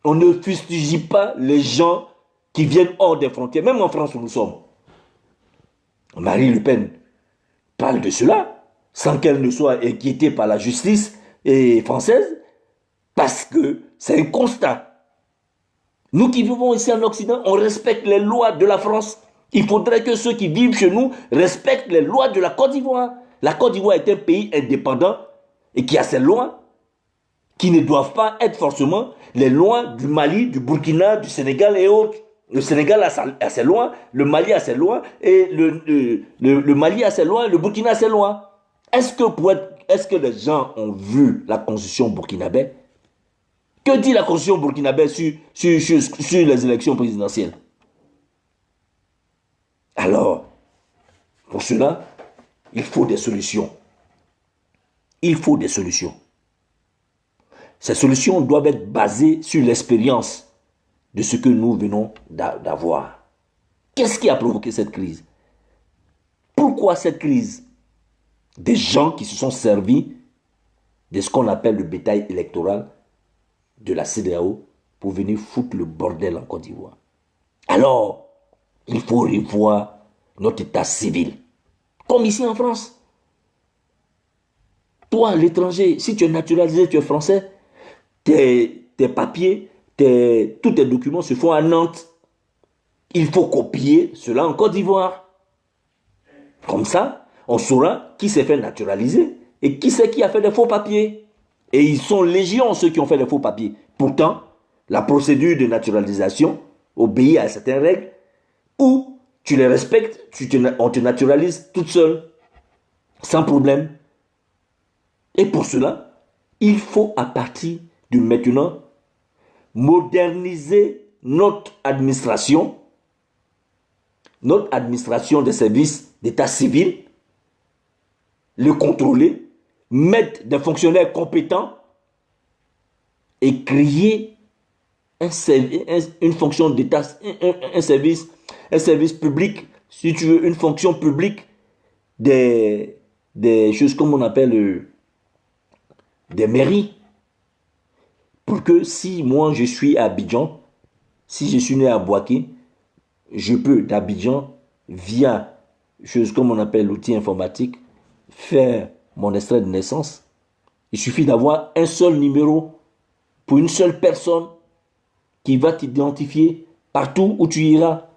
on ne fustige pas les gens qui viennent hors des frontières, même en France où nous sommes? Marine Le Pen parle de cela sans qu'elle ne soit inquiétée par la justice française, parce que c'est un constat. Nous qui vivons ici en Occident, on respecte les lois de la France. Il faudrait que ceux qui vivent chez nous respectent les lois de la Côte d'Ivoire. La Côte d'Ivoire est un pays indépendant et qui a ses lois qui ne doivent pas être forcément les lois du Mali, du Burkina, du Sénégal et autres. Le Sénégal a ses lois, le Mali a ses lois, et le Mali a ses lois, le Burkina a ses lois. Est-ce que les gens ont vu la constitution burkinabé? Que dit la constitution burkinabé sur les élections présidentielles? Alors, pour cela, il faut des solutions. Il faut des solutions. Ces solutions doivent être basées sur l'expérience de ce que nous venons d'avoir. Qu'est-ce qui a provoqué cette crise? Pourquoi cette crise? Des gens qui se sont servis de ce qu'on appelle le bétail électoral de la CEDEAO pour venir foutre le bordel en Côte d'Ivoire. Alors, il faut revoir notre état civil. Comme ici en France. Toi, l'étranger, si tu es naturalisé, tu es français, tes papiers, tous tes documents se font à Nantes. Il faut copier cela en Côte d'Ivoire. Comme ça, on saura qui s'est fait naturaliser et qui c'est qui a fait des faux papiers. Et ils sont légion ceux qui ont fait des faux papiers. Pourtant, la procédure de naturalisation obéit à certaines règles où tu les respectes, on te naturalise toute seule, sans problème. Et pour cela, il faut à partir de maintenant moderniser notre administration des services d'état civil, le contrôler, mettre des fonctionnaires compétents et créer une fonction d'état, un service public, si tu veux, une fonction publique des choses comme on appelle des mairies. Pour que si moi je suis à Abidjan, si je suis né à Boaké, je peux d'Abidjan, via chose comme on appelle l'outil informatique, faire mon extrait de naissance. Il suffit d'avoir un seul numéro pour une seule personne qui va t'identifier partout où tu iras.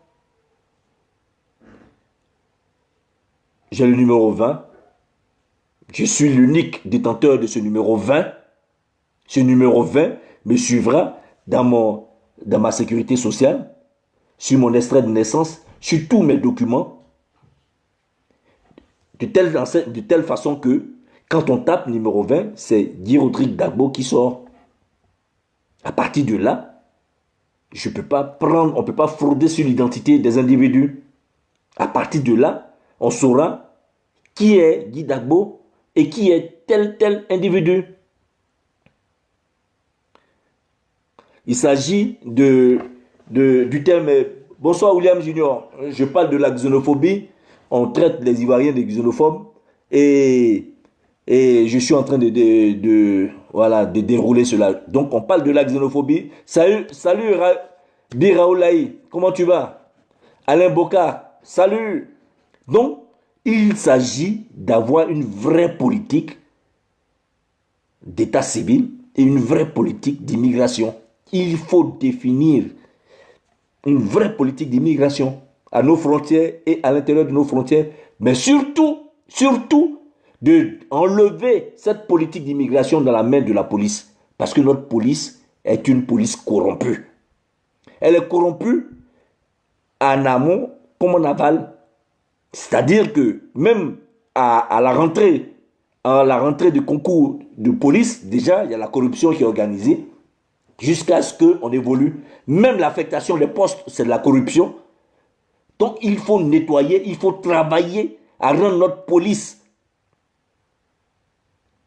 J'ai le numéro 20. Je suis l'unique détenteur de ce numéro 20. Ce numéro 20 me suivra dans ma sécurité sociale, sur mon extrait de naissance, sur tous mes documents, de telle façon que, quand on tape numéro 20, c'est Guy Rodrigue Gbagbo qui sort. À partir de là, on ne peut pas frauder sur l'identité des individus. À partir de là, on saura qui est Guy Gbagbo et qui est tel individu. Il s'agit du terme. Bonsoir William Junior. Je parle de la xénophobie. On traite les Ivoiriens de xénophobes. Et je suis en train de dérouler cela. Donc on parle de la xénophobie. Salut Biraoulaï. Comment tu vas? Alain Boka. Salut. Donc il s'agit d'avoir une vraie politique d'état civil et une vraie politique d'immigration. Il faut définir une vraie politique d'immigration à nos frontières et à l'intérieur de nos frontières, mais surtout d'enlever cette politique d'immigration dans la main de la police, parce que notre police est une police corrompue. Elle est corrompue en amont comme en aval, c'est-à-dire que même à la rentrée du concours de police, déjà il y a la corruption qui est organisée, jusqu'à ce qu'on évolue. Même l'affectation des postes, c'est de la corruption. Donc il faut nettoyer, il faut travailler à rendre notre police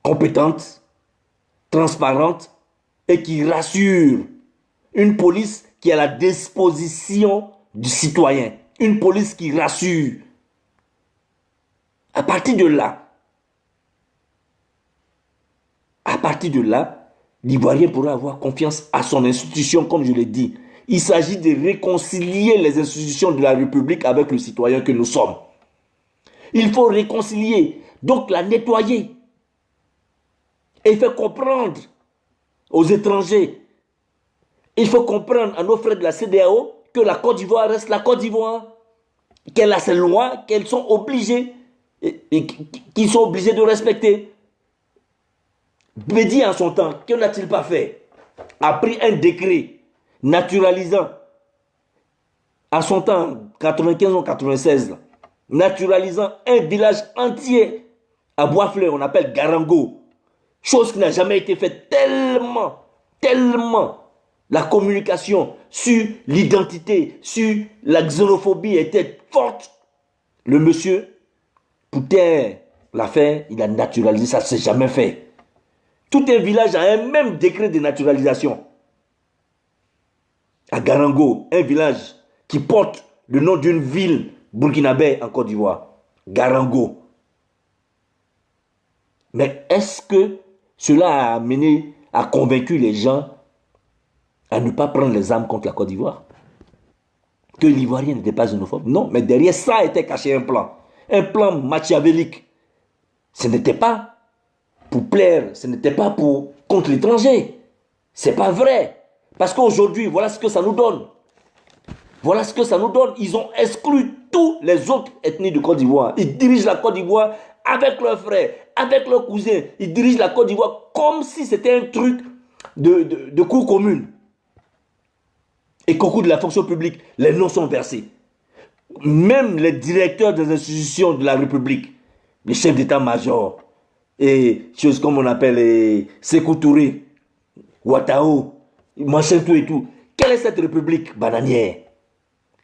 compétente, transparente et qui rassure. Une police qui est à la disposition du citoyen. Une police qui rassure. À partir de là, l'Ivoirien pourra avoir confiance à son institution, comme je l'ai dit. Il s'agit de réconcilier les institutions de la République avec le citoyen que nous sommes. Il faut réconcilier, donc la nettoyer. Et faire comprendre aux étrangers, il faut comprendre à nos frères de la CEDEAO que la Côte d'Ivoire reste la Côte d'Ivoire, qu'elle a ses lois, qu'elles sont obligées, et qu'ils sont obligés de respecter. Bédi en son temps, que n'a-t-il pas fait? A pris un décret naturalisant, en son temps, 95 ou 96, naturalisant un village entier à Boisfleur, on appelle Garango. Chose qui n'a jamais été faite, tellement la communication sur l'identité, sur la xénophobie était forte. Le monsieur, Poutin l'a fait, il a naturalisé, ça ne s'est jamais fait. Tout un village a un même décret de naturalisation. À Garango, un village qui porte le nom d'une ville burkinabé en Côte d'Ivoire. Garango. Mais est-ce que cela a convaincu les gens à ne pas prendre les armes contre la Côte d'Ivoire? Que l'Ivoirien n'était pas xénophobe? Non, mais derrière ça était caché un plan machiavélique. Ce n'était pas pour plaire, ce n'était pas pour contre l'étranger. C'est pas vrai. Parce qu'aujourd'hui, voilà ce que ça nous donne. Voilà ce que ça nous donne. Ils ont exclu tous les autres ethnies de Côte d'Ivoire. Ils dirigent la Côte d'Ivoire avec leurs frères, avec leurs cousins. Ils dirigent la Côte d'Ivoire comme si c'était un truc de cour commune. Et qu'au cours de la fonction publique, les noms sont versés. Même les directeurs des institutions de la République, les chefs d'état-major, et choses comme on appelle Sékou Touré, Ouattao, Manchentou et tout. Quelle est cette république bananière?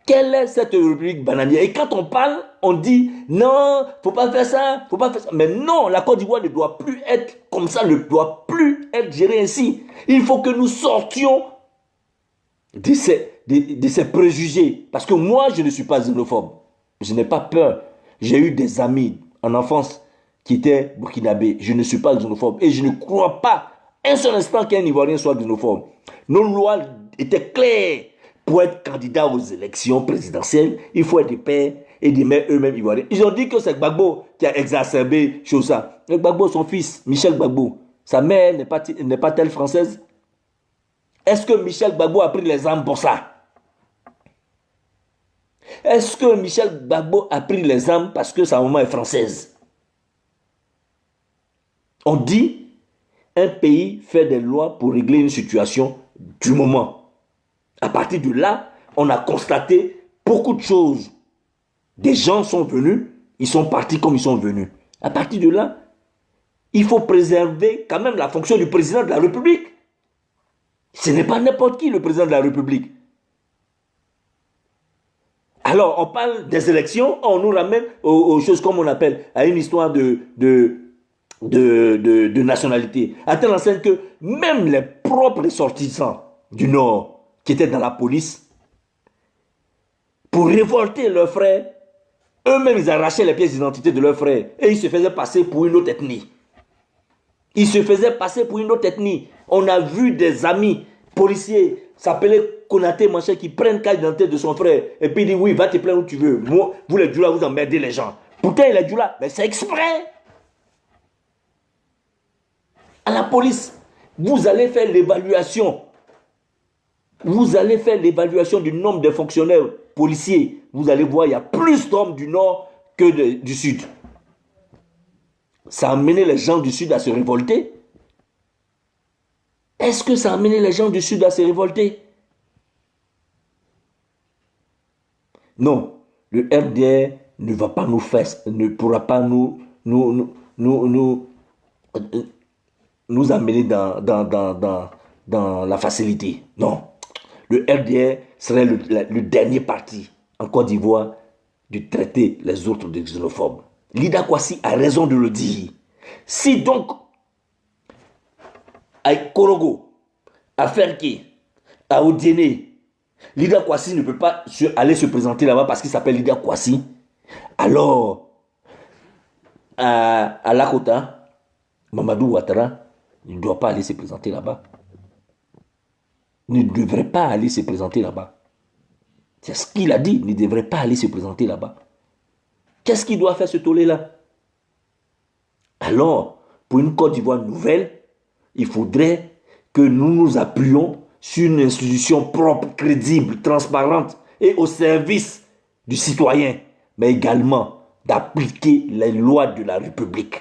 Quelle est cette république bananière? Et quand on parle, on dit non, faut pas faire ça, faut pas faire ça. Mais non, la Côte d'Ivoire ne doit plus être comme ça, ne doit plus être gérée ainsi. Il faut que nous sortions de ces préjugés. Parce que moi, je ne suis pas xénophobe. Je n'ai pas peur. J'ai eu des amis en enfance qui étaient burkinabés. Je ne suis pas xénophobe. Et je ne crois pas un seul instant qu'un Ivoirien soit xénophobe. Nos lois étaient claires. Pour être candidat aux élections présidentielles, il faut être des pères et des mères eux-mêmes ivoiriens. Ils ont dit que c'est Gbagbo qui a exacerbé chose ça. Mais Gbagbo, son fils, Michel Gbagbo, sa mère n'est pas-elle française? Est-ce que Michel Gbagbo a pris les armes pour ça? Est-ce que Michel Gbagbo a pris les armes parce que sa maman est française? On dit, un pays fait des lois pour régler une situation du moment. À partir de là, on a constaté beaucoup de choses. Des gens sont venus, ils sont partis comme ils sont venus. À partir de là, il faut préserver quand même la fonction du président de la République. Ce n'est pas n'importe qui le président de la République. Alors, on parle des élections, on nous ramène aux choses comme on appelle, à une histoire de nationalité. À telle enseigne que même les propres ressortissants du Nord, qui étaient dans la police, pour révolter leurs frères, eux-mêmes ils arrachaient les pièces d'identité de leurs frères et ils se faisaient passer pour une autre ethnie. Ils se faisaient passer pour une autre ethnie. On a vu des amis policiers s'appeler Konaté, machin, qui prennent carte d'identité de son frère et puis ils disent oui, va te plaindre où tu veux. Moi, vous les Djoula, vous emmerdez les gens. Pourtant, il est Djoula, mais c'est exprès. À la police, vous allez faire l'évaluation. Vous allez faire l'évaluation du nombre de fonctionnaires policiers. Vous allez voir, il y a plus d'hommes du Nord que du Sud. Ça a amené les gens du Sud à se révolter. Est-ce que ça a amené les gens du Sud à se révolter? Non. Le RDR ne va pas nous faire, ne pourra pas nous amener dans la facilité. Non. Le RDR serait le dernier parti en Côte d'Ivoire de traiter les autres de xénophobes. Lida Kwasi a raison de le dire. Si donc à Korogo, à Ferke, à Odiene, Lida Kwasi ne peut pas aller se présenter là-bas parce qu'il s'appelle Lida Kwasi. Alors, à Lakota, Mamadou Ouattara ne doit pas aller se présenter là-bas. Ne devrait pas aller se présenter là-bas. C'est ce qu'il a dit, ne devrait pas aller se présenter là-bas. Qu'est-ce qu'il doit faire ce tollé-là? Alors, pour une Côte d'Ivoire nouvelle, il faudrait que nous nous appuyions sur une institution propre, crédible, transparente et au service du citoyen, mais également d'appliquer les lois de la République.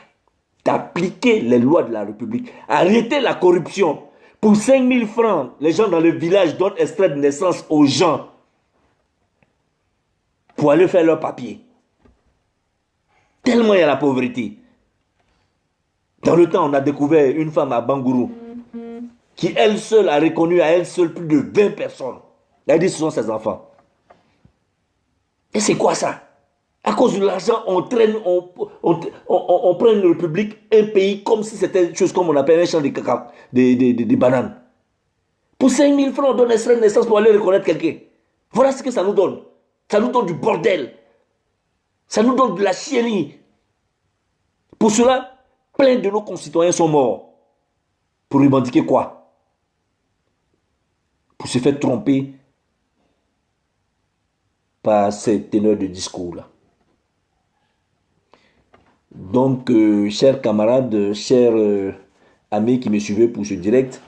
D'appliquer les lois de la République. Arrêter la corruption. Pour 5 000 francs, les gens dans le village donnent extrait de naissance aux gens pour aller faire leur papier. Tellement il y a la pauvreté. Dans le temps, on a découvert une femme à Bangourou qui, elle seule, a reconnu à elle seule plus de 20 personnes. Elle dit que ce sont ses enfants. Et c'est quoi ça? À cause de l'argent, on prend une république, un pays, comme si c'était une chose comme on appelle un champ de cacao, des bananes. Pour 5 000 francs, on donne un extrait de naissance pour aller reconnaître quelqu'un. Voilà ce que ça nous donne. Ça nous donne du bordel. Ça nous donne de la chienlit. Pour cela, plein de nos concitoyens sont morts. Pour revendiquer quoi? Pour se faire tromper par ces teneurs de discours-là. Donc, chers camarades, chers amis qui me suivaient pour ce direct,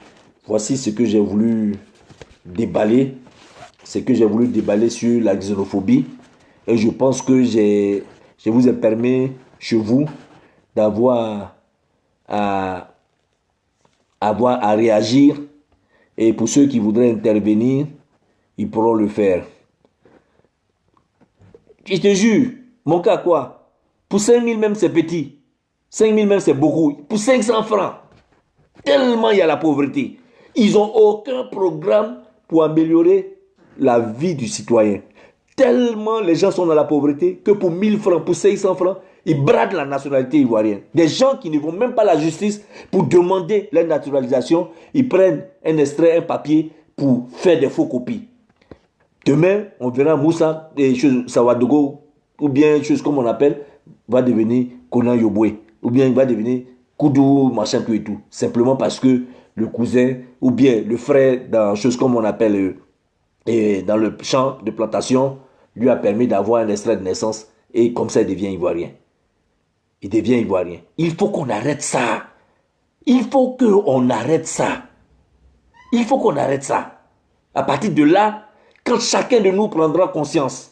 voici ce que j'ai voulu déballer. Ce que j'ai voulu déballer sur la xénophobie. Et je pense que je vous ai permis, chez vous, d'avoir à réagir. Et pour ceux qui voudraient intervenir, ils pourront le faire. Je te jure, mon cas quoi? Pour 5 000 même c'est petit. 5 000 même c'est beaucoup. Pour 500 francs, tellement il y a la pauvreté. Ils n'ont aucun programme pour améliorer la vie du citoyen. Tellement les gens sont dans la pauvreté que pour 1000 francs, pour 500 francs, ils bradent la nationalité ivoirienne. Des gens qui ne vont même pas à la justice pour demander leur naturalisation, ils prennent un extrait, un papier pour faire des faux copies. Demain, on verra Moussa et Sawadogo, ou bien chose comme on appelle, va devenir Konan Yobwe, ou bien il va devenir Koudou, machin que et tout. Simplement parce que le cousin, ou bien le frère, dans chose comme on appelle, dans le champ de plantation, lui a permis d'avoir un extrait de naissance, et comme ça il devient ivoirien. Il devient ivoirien. Il faut qu'on arrête ça. Il faut qu'on arrête ça. Il faut qu'on arrête ça. À partir de là, quand chacun de nous prendra conscience,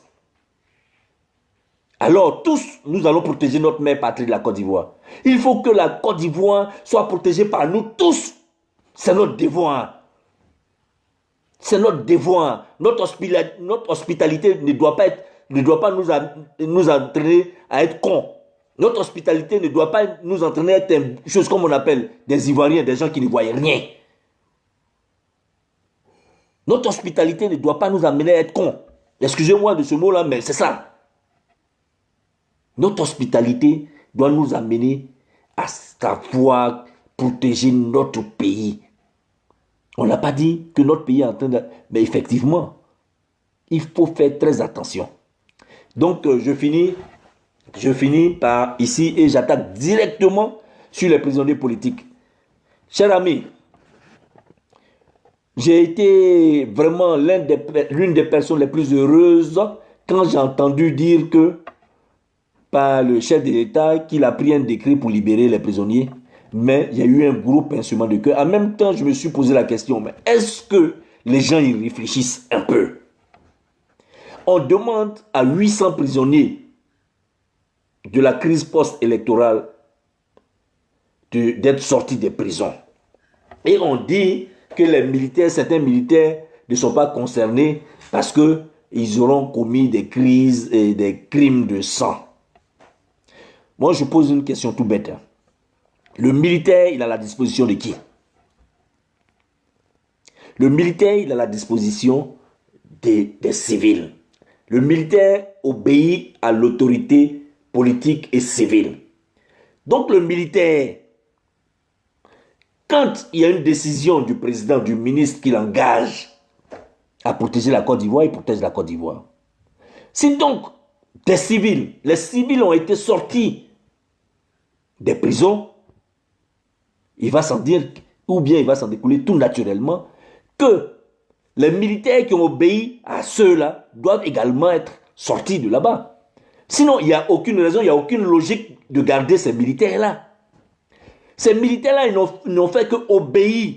alors tous, nous allons protéger notre mère patrie de la Côte d'Ivoire. Il faut que la Côte d'Ivoire soit protégée par nous tous. C'est notre devoir. C'est notre devoir. Notre hospitalité ne doit pas nous entraîner à être cons. Notre hospitalité ne doit pas nous entraîner à être une chose comme on appelle des Ivoiriens, des gens qui ne voient rien. Notre hospitalité ne doit pas nous amener à être cons. Excusez-moi de ce mot-là, mais c'est ça. Notre hospitalité doit nous amener à savoir protéger notre pays. On n'a pas dit que notre pays est en train de... Mais effectivement, il faut faire très attention. Donc, je finis par ici et j'attaque directement sur les prisonniers politiques. Chers amis, j'ai été vraiment l'une des personnes les plus heureuses quand j'ai entendu dire que par le chef de l'État qu'il a pris un décret pour libérer les prisonniers, mais il y a eu un gros pincement de cœur. En même temps, je me suis posé la question, mais est-ce que les gens y réfléchissent un peu? On demande à 800 prisonniers de la crise post-électorale d'être sortis des prisons. Et on dit que certains militaires ne sont pas concernés parce qu'ils auront commis des crises et des crimes de sang. Moi, je pose une question tout bête. Le militaire, il a la disposition de qui? Le militaire, il a la disposition des civils. Le militaire obéit à l'autorité politique et civile. Donc le militaire, Quand il y a une décision du président, du ministre qui l'engage à protéger la Côte d'Ivoire, il protège la Côte d'Ivoire. Si donc des civils, les civils ont été sortis des prisons, il va s'en dire, ou bien il va s'en découler tout naturellement, que les militaires qui ont obéi à ceux-là doivent également être sortis de là-bas. Sinon, il n'y a aucune raison, il n'y a aucune logique de garder ces militaires-là. Ces militaires-là, ils n'ont fait que obéir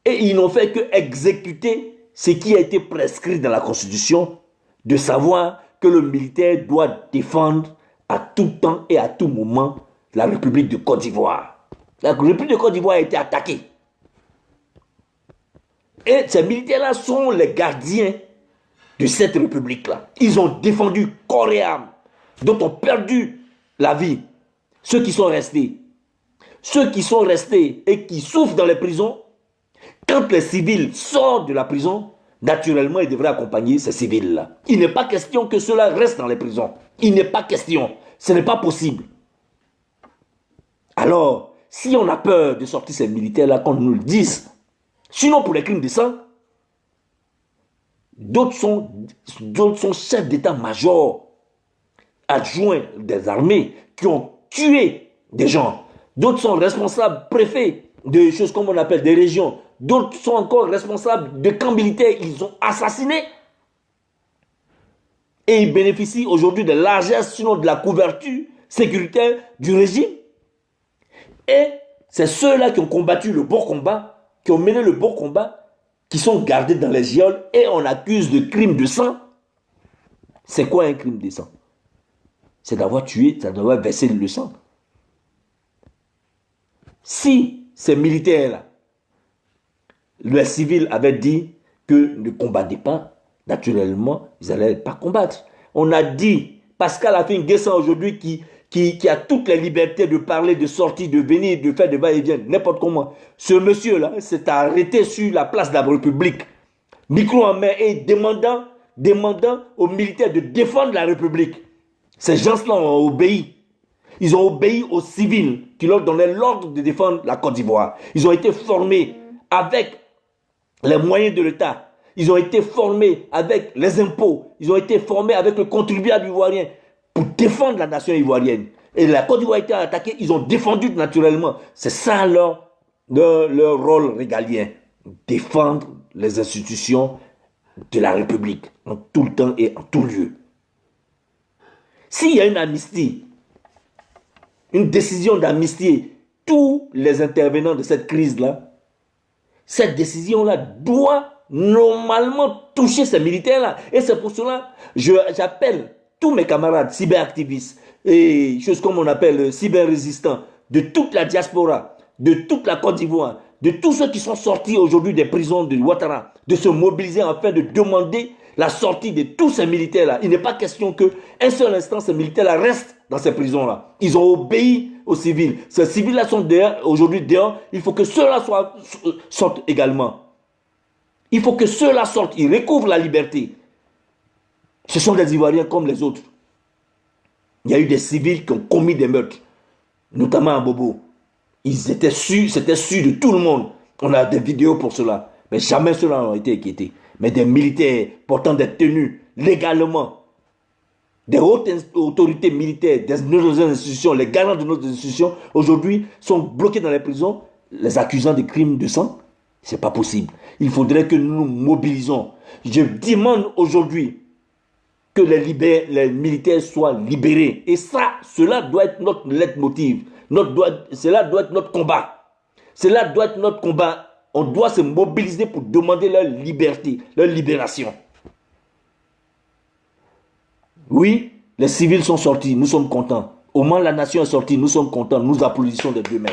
et ils n'ont fait que exécuter ce qui a été prescrit dans la Constitution, de savoir que le militaire doit défendre à tout temps et à tout moment la République de Côte d'Ivoire. La République de Côte d'Ivoire a été attaquée. Et ces militaires-là sont les gardiens de cette République-là. Ils ont défendu corps et âme, d'autres ont perdu la vie. Ceux qui sont restés et qui souffrent dans les prisons, quand les civils sortent de la prison, naturellement, ils devraient accompagner ces civils-là. Il n'est pas question que ceux-là restent dans les prisons. Il n'est pas question. Ce n'est pas possible. Alors, si on a peur de sortir ces militaires-là, qu'on nous le dise, sinon pour les crimes de sang, d'autres sont chefs d'état-major, adjoints des armées, qui ont tué des gens. D'autres sont responsables, préfets de choses comme on appelle des régions. D'autres sont encore responsables de camps militaires. Ils ont assassiné. Et ils bénéficient aujourd'hui de largesse, sinon de la couverture sécuritaire du régime. Et c'est ceux-là qui ont combattu le beau combat, qui ont mené le beau combat, qui sont gardés dans les geôles et on accuse de crime de sang. C'est quoi un crime de sang? C'est d'avoir tué, c'est d'avoir versé le sang. Si ces militaires-là, les civils avaient dit que ne combattaient pas, naturellement, ils n'allaient pas combattre. On a dit, Pascal Affi-N'Guessan aujourd'hui qui a toutes les libertés de parler, de sortir, de venir, de faire des va-et-vient, n'importe comment. Ce monsieur-là s'est arrêté sur la place de la République, micro en main et demandant aux militaires de défendre la République. Ces gens-là ont obéi. Ils ont obéi aux civils qui leur donnaient l'ordre de défendre la Côte d'Ivoire. Ils ont été formés avec les moyens de l'État. Ils ont été formés avec les impôts. Ils ont été formés avec le contribuable ivoirien pour défendre la nation ivoirienne. Et la Côte d'Ivoire a été attaquée, ils ont défendu naturellement. C'est ça leur rôle régalien. Défendre les institutions de la République en tout le temps et en tout lieu. S'il y a une amnistie, une décision d'amnistier tous les intervenants de cette crise-là, cette décision-là doit normalement toucher ces militaires-là. Et c'est pour cela que j'appelle tous mes camarades cyberactivistes et choses comme on appelle cyber-résistants de toute la diaspora, de toute la Côte d'Ivoire, de tous ceux qui sont sortis aujourd'hui des prisons de Ouattara, de se mobiliser afin de demander la sortie de tous ces militaires-là. Il n'est pas question qu'un seul instant ces militaires-là restent dans ces prisons-là. Ils ont obéi aux civils. Ces civils-là sont aujourd'hui dehors. Il faut que ceux-là sortent également. Il faut que ceux-là sortent. Ils recouvrent la liberté. Ce sont des Ivoiriens comme les autres. Il y a eu des civils qui ont commis des meurtres, notamment à Bobo. Ils étaient sûrs, c'était sûr de tout le monde. On a des vidéos pour cela. Mais jamais ceux-là n'ont été inquiétés. Mais des militaires portant des tenues légalement, des hautes autorités militaires, nos institutions, les garants de nos institutions, aujourd'hui sont bloqués dans les prisons, les accusant de crimes de sang. Ce n'est pas possible. Il faudrait que nous nous mobilisons. Je demande aujourd'hui que les militaires soient libérés. Et ça, cela doit être notre leitmotiv. Cela doit être notre combat. Cela doit être notre combat. On doit se mobiliser pour demander leur liberté, leur libération. Oui, les civils sont sortis, nous sommes contents. Au moins la nation est sortie, nous sommes contents, nous applaudissons des deux mains.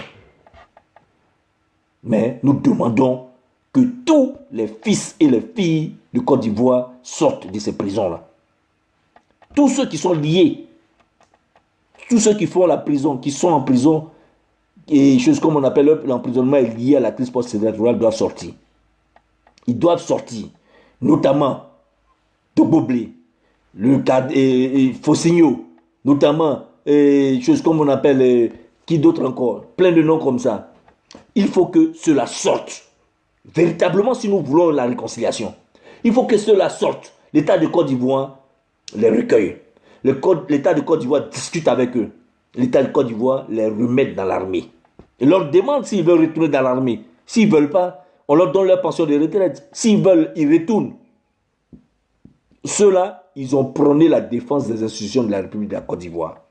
Mais nous demandons que tous les fils et les filles de Côte d'Ivoire sortent de ces prisons-là. Tous ceux qui sont liés, tous ceux qui font la prison, qui sont en prison, et choses comme on appelle l'emprisonnement est lié à la crise post-électorale doivent sortir. Ils doivent sortir, notamment Toboblé, le cas Fossigno, notamment choses comme on appelle, qui d'autre encore, plein de noms comme ça. Il faut que cela sorte. Véritablement, si nous voulons la réconciliation, il faut que cela sorte. L'État de Côte d'Ivoire les recueille. L'État de Côte d'Ivoire discute avec eux. L'État de Côte d'Ivoire les remet dans l'armée. Et leur demande s'ils veulent retourner dans l'armée. S'ils ne veulent pas, on leur donne leur pension de retraite. S'ils veulent, ils retournent. Ceux-là, ils ont prôné la défense des institutions de la République de la Côte d'Ivoire.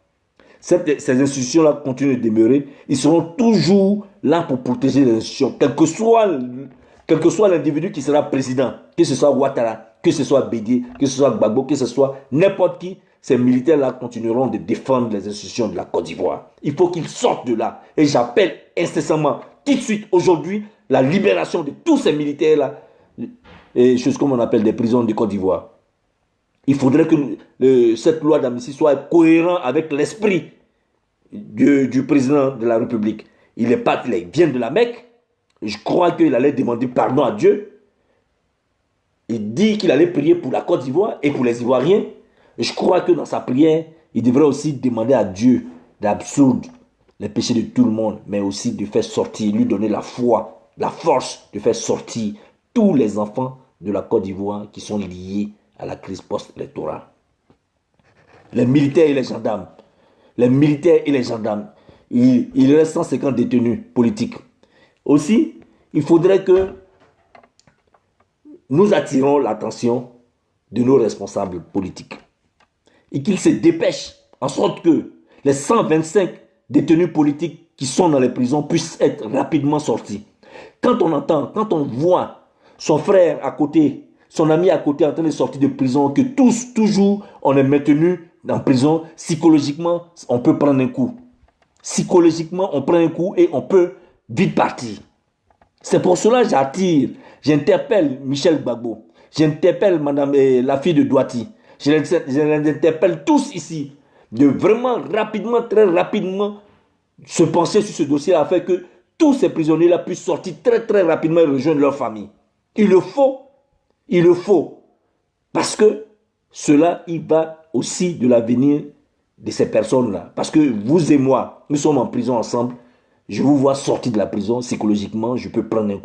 Ces institutions-là continuent de demeurer. Ils seront toujours là pour protéger les institutions. Quel que soit l'individu qui sera président, que ce soit Ouattara, que ce soit Bédié, que ce soit Gbagbo, que ce soit n'importe qui, ces militaires-là continueront de défendre les institutions de la Côte d'Ivoire. Il faut qu'ils sortent de là. Et j'appelle incessamment, tout de suite, aujourd'hui, la libération de tous ces militaires-là, et choses comme on appelle des prisons de Côte d'Ivoire. Il faudrait que cette loi d'amnistie soit cohérente avec l'esprit du président de la République. Il vient de la Mecque. Je crois qu'il allait demander pardon à Dieu. Il dit qu'il allait prier pour la Côte d'Ivoire et pour les Ivoiriens. Je crois que dans sa prière, il devrait aussi demander à Dieu d'absoudre les péchés de tout le monde, mais aussi de faire sortir, lui donner la foi, la force de faire sortir tous les enfants de la Côte d'Ivoire qui sont liés à la crise post-électorale. Les militaires et les gendarmes. Il reste 150 détenus politiques. Aussi, il faudrait que nous attirons l'attention de nos responsables politiques et qu'ils se dépêchent en sorte que les 125 détenus politiques qui sont dans les prisons puissent être rapidement sortis. Quand on voit son frère à côté, son ami à côté en train de sortir de prison, que toujours on est maintenu en prison, psychologiquement, on peut prendre un coup. Psychologiquement, on prend un coup et on peut vite partir. C'est pour cela que j'interpelle Michel Gbagbo, j'interpelle madame la fille de Douati, je les interpelle tous ici, de vraiment rapidement, très rapidement, se pencher sur ce dossier afin que tous ces prisonniers-là puissent sortir très très rapidement et rejoindre leur famille. Il le faut, parce que cela, il va aussi de l'avenir de ces personnes-là. Parce que vous et moi, nous sommes en prison ensemble, je vous vois sortir de la prison, psychologiquement, je peux prendre un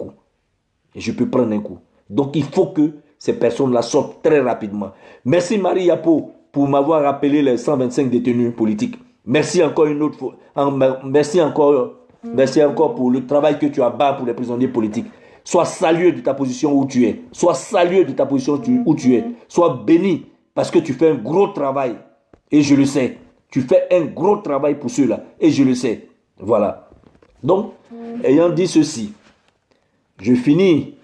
coup. Donc il faut que ces personnes-là sortent très rapidement. Merci Marie Yapo pour m'avoir rappelé les 125 détenus politiques. Merci encore une autre fois. Merci encore pour le travail que tu as bas pour les prisonniers politiques. Sois salué de ta position où tu es. Sois béni parce que tu fais un gros travail. Et je le sais. Tu fais un gros travail pour ceux-là. Et je le sais. Voilà. Donc, ayant dit ceci, je finis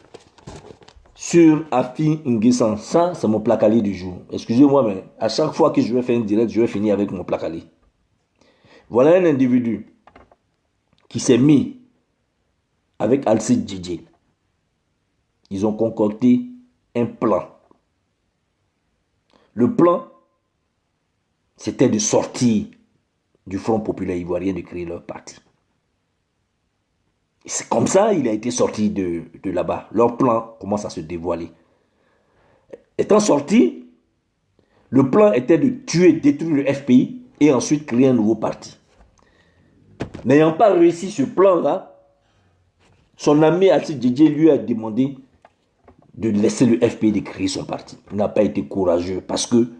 sur Afi Nguessan. Ça, c'est mon placali du jour. Excusez-moi, mais à chaque fois que je vais faire une direct, je vais finir avec mon placali. Voilà un individu qui s'est mis avec Alcide Djidji. Ils ont concocté un plan. Le plan, c'était de sortir du Front populaire ivoirien, de créer leur parti. C'est comme ça qu'il a été sorti de là-bas. Leur plan commence à se dévoiler. Étant sorti, le plan était de tuer, détruire le FPI et ensuite créer un nouveau parti. N'ayant pas réussi ce plan-là, son ami Alcide Djidji lui a demandé de laisser le FPI de créer son parti. Il n'a pas été courageux parce que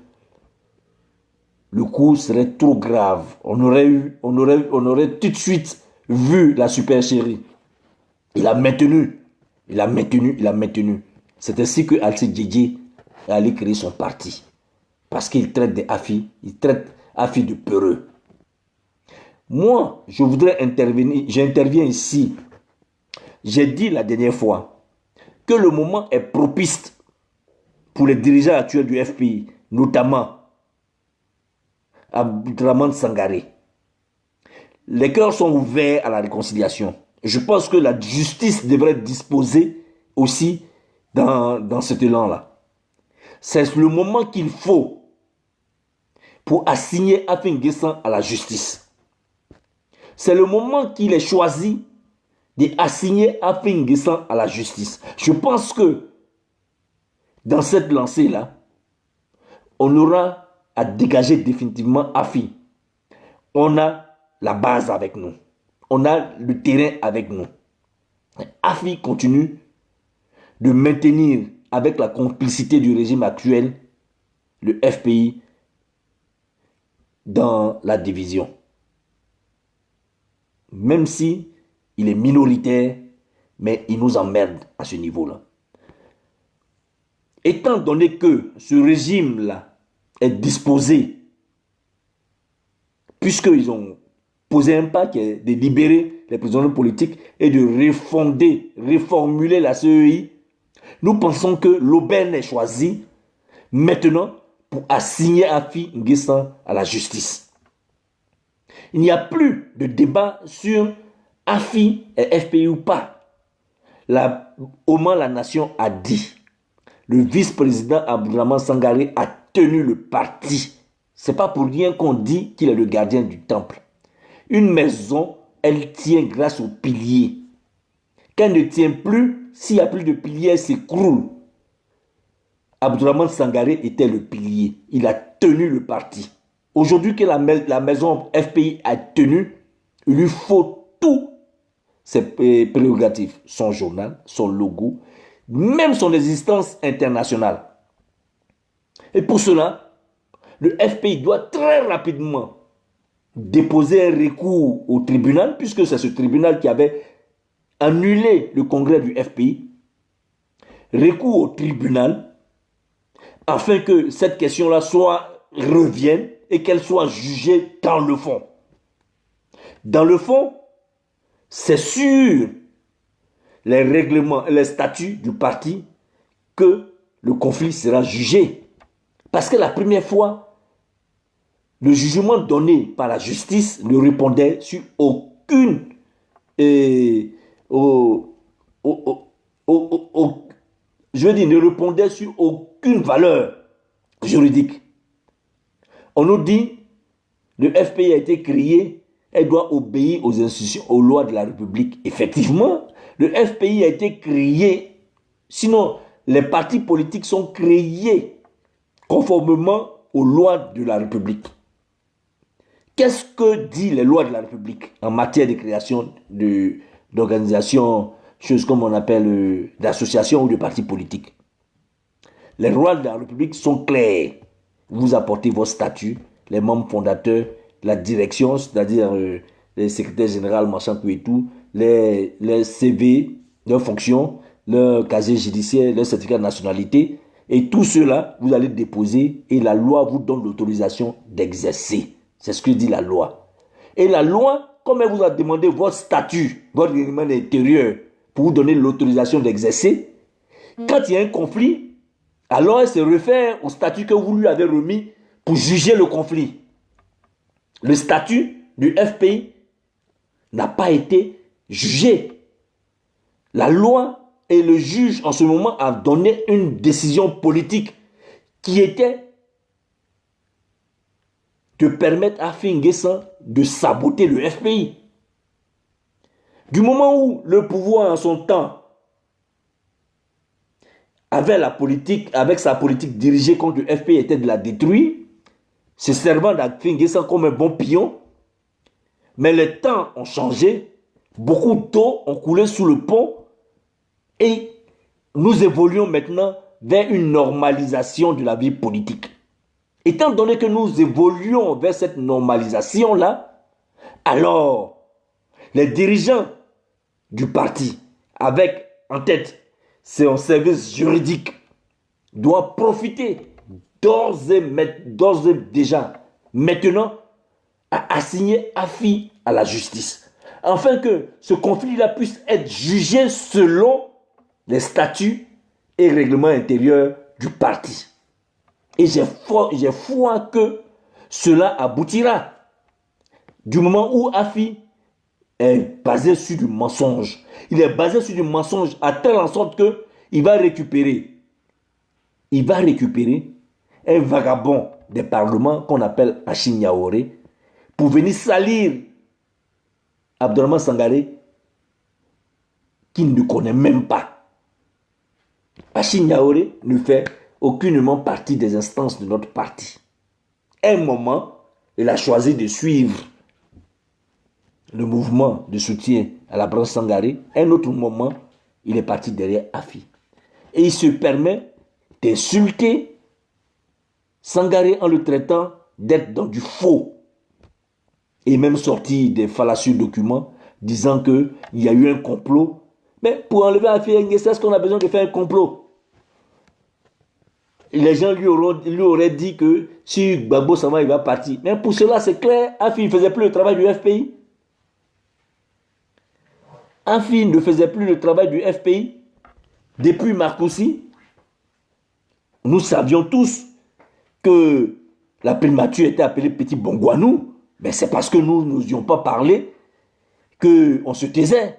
le coup serait trop grave. On aurait tout de suite vu la supercherie. Il a maintenu. C'est ainsi que Alcide Djidji est allé créer son parti. Parce qu'il traite des Afi, il traite Afi de peureux. Moi, je voudrais intervenir, j'interviens ici. J'ai dit la dernière fois que le moment est propice pour les dirigeants actuels du FPI, notamment Abdraman Sangaré. Les cœurs sont ouverts à la réconciliation. Je pense que la justice devrait disposer aussi dans cet élan-là. C'est le moment qu'il faut pour assigner Afi Nguessan à la justice. C'est le moment qu'il est choisi d'assigner Afi Nguessan à la justice. Je pense que dans cette lancée-là, on aura à dégager définitivement Afi. On a la base avec nous. On a le terrain avec nous. AFI continue de maintenir, avec la complicité du régime actuel, le FPI dans la division. Même si il est minoritaire, mais il nous emmerde à ce niveau-là. Étant donné que ce régime-là est disposé, puisqu'ils ont posé un pas qui est de libérer les prisonniers politiques et de reformuler la CEI, nous pensons que l'aubaine est choisie maintenant pour assigner Afi N'Guessan à la justice. Il n'y a plus de débat sur Afi et FPI ou pas. Au moins la nation a dit. Le vice-président Abdourahmane Sangaré a tenu le parti. Ce n'est pas pour rien qu'on dit qu'il est le gardien du temple. Une maison, elle tient grâce aux piliers. Quand elle ne tient plus, s'il n'y a plus de piliers, elle s'écroule. Abdourahmane Sangaré était le pilier. Il a tenu le parti. Aujourd'hui que la maison FPI a tenu, il lui faut tout ses prérogatives. Son journal, son logo, même son existence internationale. Et pour cela, le FPI doit très rapidement déposer un recours au tribunal, puisque c'est ce tribunal qui avait annulé le congrès du FPI. Recours au tribunal, afin que cette question-là revienne et qu'elle soit jugée dans le fond. Dans le fond, c'est sur les règlements et les statuts du parti que le conflit sera jugé. Parce que la première fois, le jugement donné par la justice ne répondait sur aucune ne répondait sur aucune valeur juridique. On nous dit, le FPI a été créé, elle doit obéir aux institutions, aux lois de la République. Effectivement, le FPI a été créé, sinon les partis politiques sont créés conformément aux lois de la République. Qu'est-ce que disent les lois de la République en matière de création d'organisations, choses comme on appelle d'associations ou de partis politiques? Les lois de la République sont claires. Vous apportez vos statuts, les membres fondateurs, la direction, c'est-à-dire les secrétaires généraux, machin, et tout, les CV, leurs fonctions, leur casier judiciaire, leur certificat de nationalité, et tout cela, vous allez déposer et la loi vous donne l'autorisation d'exercer. C'est ce que dit la loi. Et la loi, comme elle vous a demandé votre statut, votre règlement intérieur, pour vous donner l'autorisation d'exercer, quand il y a un conflit, alors elle se réfère au statut que vous lui avez remis pour juger le conflit. Le statut du FPI n'a pas été jugé. La loi et le juge en ce moment a donné une décision politique qui était de permettre à Afi N'Guessan de saboter le FPI. Du moment où le pouvoir en son temps avait sa politique dirigée contre le FPI était de la détruire, se servant d'Afi N'Guessan comme un bon pion, mais les temps ont changé, beaucoup d'eau ont coulé sous le pont et nous évoluons maintenant vers une normalisation de la vie politique. Étant donné que nous évoluons vers cette normalisation-là, alors les dirigeants du parti, avec en tête son service juridique, doivent profiter d'ores et déjà maintenant à assigner Afi à la justice, afin que ce conflit-là puisse être jugé selon les statuts et règlements intérieurs du parti. Et j'ai foi que cela aboutira. Du moment où Afi est basé sur du mensonge. Il est basé sur du mensonge à telle en sorte qu'il va récupérer. Il va récupérer un vagabond des parlements qu'on appelle Achille Yaoré pour venir salir Abdourahmane Sangaré qu'il ne connaît même pas. Achille Yaoré ne fait aucunement partie des instances de notre parti. À un moment, il a choisi de suivre le mouvement de soutien à la branche Sangaré. À un autre moment, il est parti derrière Afi. Et il se permet d'insulter Sangaré en le traitant d'être dans du faux. Et même sorti des fallacieux documents disant qu'il y a eu un complot. Mais pour enlever Afi N'Guessan, est-ce qu'on a besoin de faire un complot? Les gens lui auraient dit que si Gbagbo s'en va, il va partir. Mais pour cela, c'est clair, Afi ne faisait plus le travail du FPI. Afi ne faisait plus le travail du FPI. Depuis Marcoussi, nous savions tous que la primature était appelée Petit Bongouanou. Mais c'est parce que nous n'osions pas parler qu'on se taisait.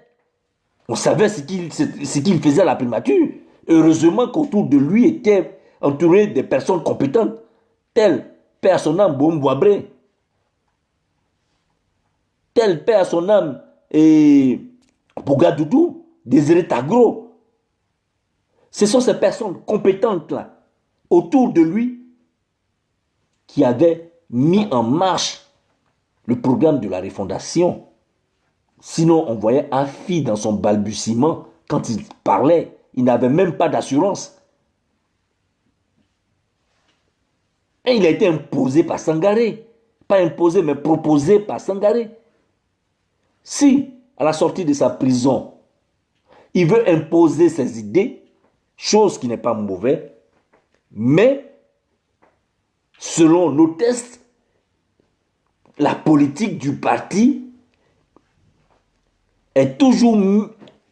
On savait ce qu'il faisait à la primature. Heureusement qu'autour de lui était entouré de personnes compétentes, telles Père son âme Boumboabré, tel Père son âme et Bougadoudou, Désiré Tagro. Ce sont ces personnes compétentes-là, autour de lui, qui avaient mis en marche le programme de la refondation. Sinon, on voyait Afi dans son balbutiement, quand il parlait, il n'avait même pas d'assurance. Et il a été imposé par Sangaré. Pas imposé, mais proposé par Sangaré. Si, à la sortie de sa prison, il veut imposer ses idées, chose qui n'est pas mauvaise, mais selon nos tests, la politique du parti est toujours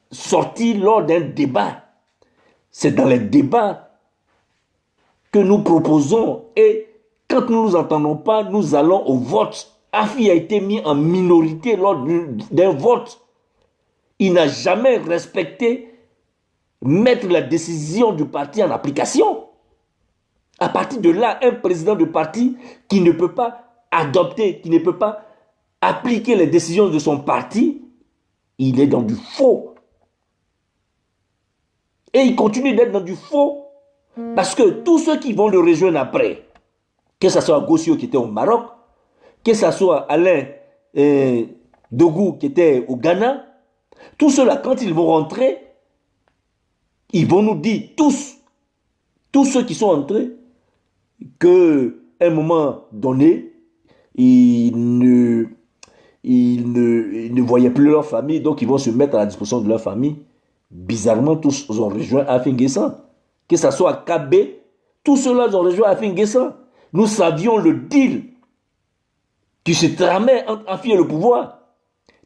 sortie lors d'un débat. C'est dans les débats que nous proposons et quand nous ne nous entendons pas, nous allons au vote. Afi a été mis en minorité lors d'un vote. Il n'a jamais respecté mettre la décision du parti en application. À partir de là, un président de parti qui ne peut pas adopter, qui ne peut pas appliquer les décisions de son parti, il est dans du faux. Et il continue d'être dans du faux parce que tous ceux qui vont le rejoindre après, que ce soit Gossio qui était au Maroc, que ce soit Alain Dogou qui était au Ghana, tous ceux-là, quand ils vont rentrer, ils vont nous dire tous ceux qui sont entrés, qu'à un moment donné, ils ne voyaient plus leur famille, donc ils vont se mettre à la disposition de leur famille. Bizarrement, tous ont rejoint Afi N'Guessan. Que ce soit KB, tous ceux-là ont rejoint Afi N'Guessan. Nous savions le deal qui se tramait entre Afi et le pouvoir.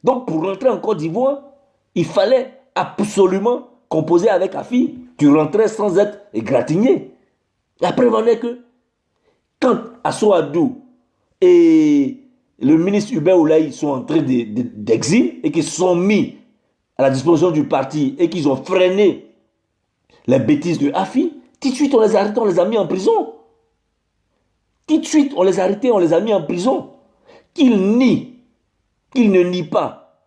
Donc pour rentrer en Côte d'Ivoire, il fallait absolument composer avec Afi. Tu rentrais sans être égratigné. La preuve en est que quand Assoadou et le ministre Hubert Oulaï sont entrés d'exil et qu'ils se sont mis à la disposition du parti et qu'ils ont freiné les bêtises de Afi, tout de suite on les a arrêtés, on les a mis en prison. Tout de suite on les a arrêtés, on les a mis en prison. Qu'ils nient, qu'ils ne nient pas.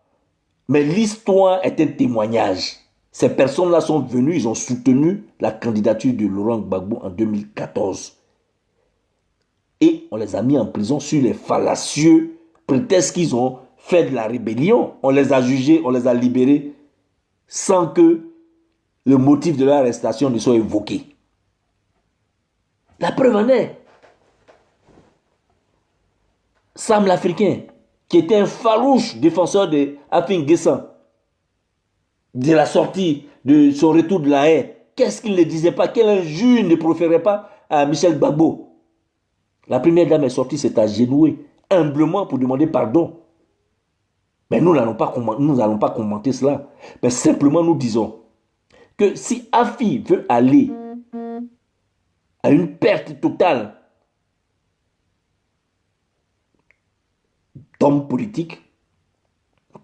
Mais l'histoire est un témoignage. Ces personnes-là sont venues, ils ont soutenu la candidature de Laurent Gbagbo en 2014. Et on les a mis en prison sur les fallacieux prétextes qu'ils ont fait de la rébellion. On les a jugés, on les a libérés sans que le motif de leur arrestation ne soit évoqué. La preuve en est. Sam l'Africain, qui était un farouche défenseur de Afi N'Guessan, de la sortie de son retour de la haie, qu'est-ce qu'il ne disait pas? Quel injure ne proférait pas à Michel Gbagbo? La première dame est sortie, s'est agenouée, humblement pour demander pardon. Mais nous n'allons pas commenter cela. Mais simplement nous disons que si Afi veut aller à une perte totale d'hommes politiques,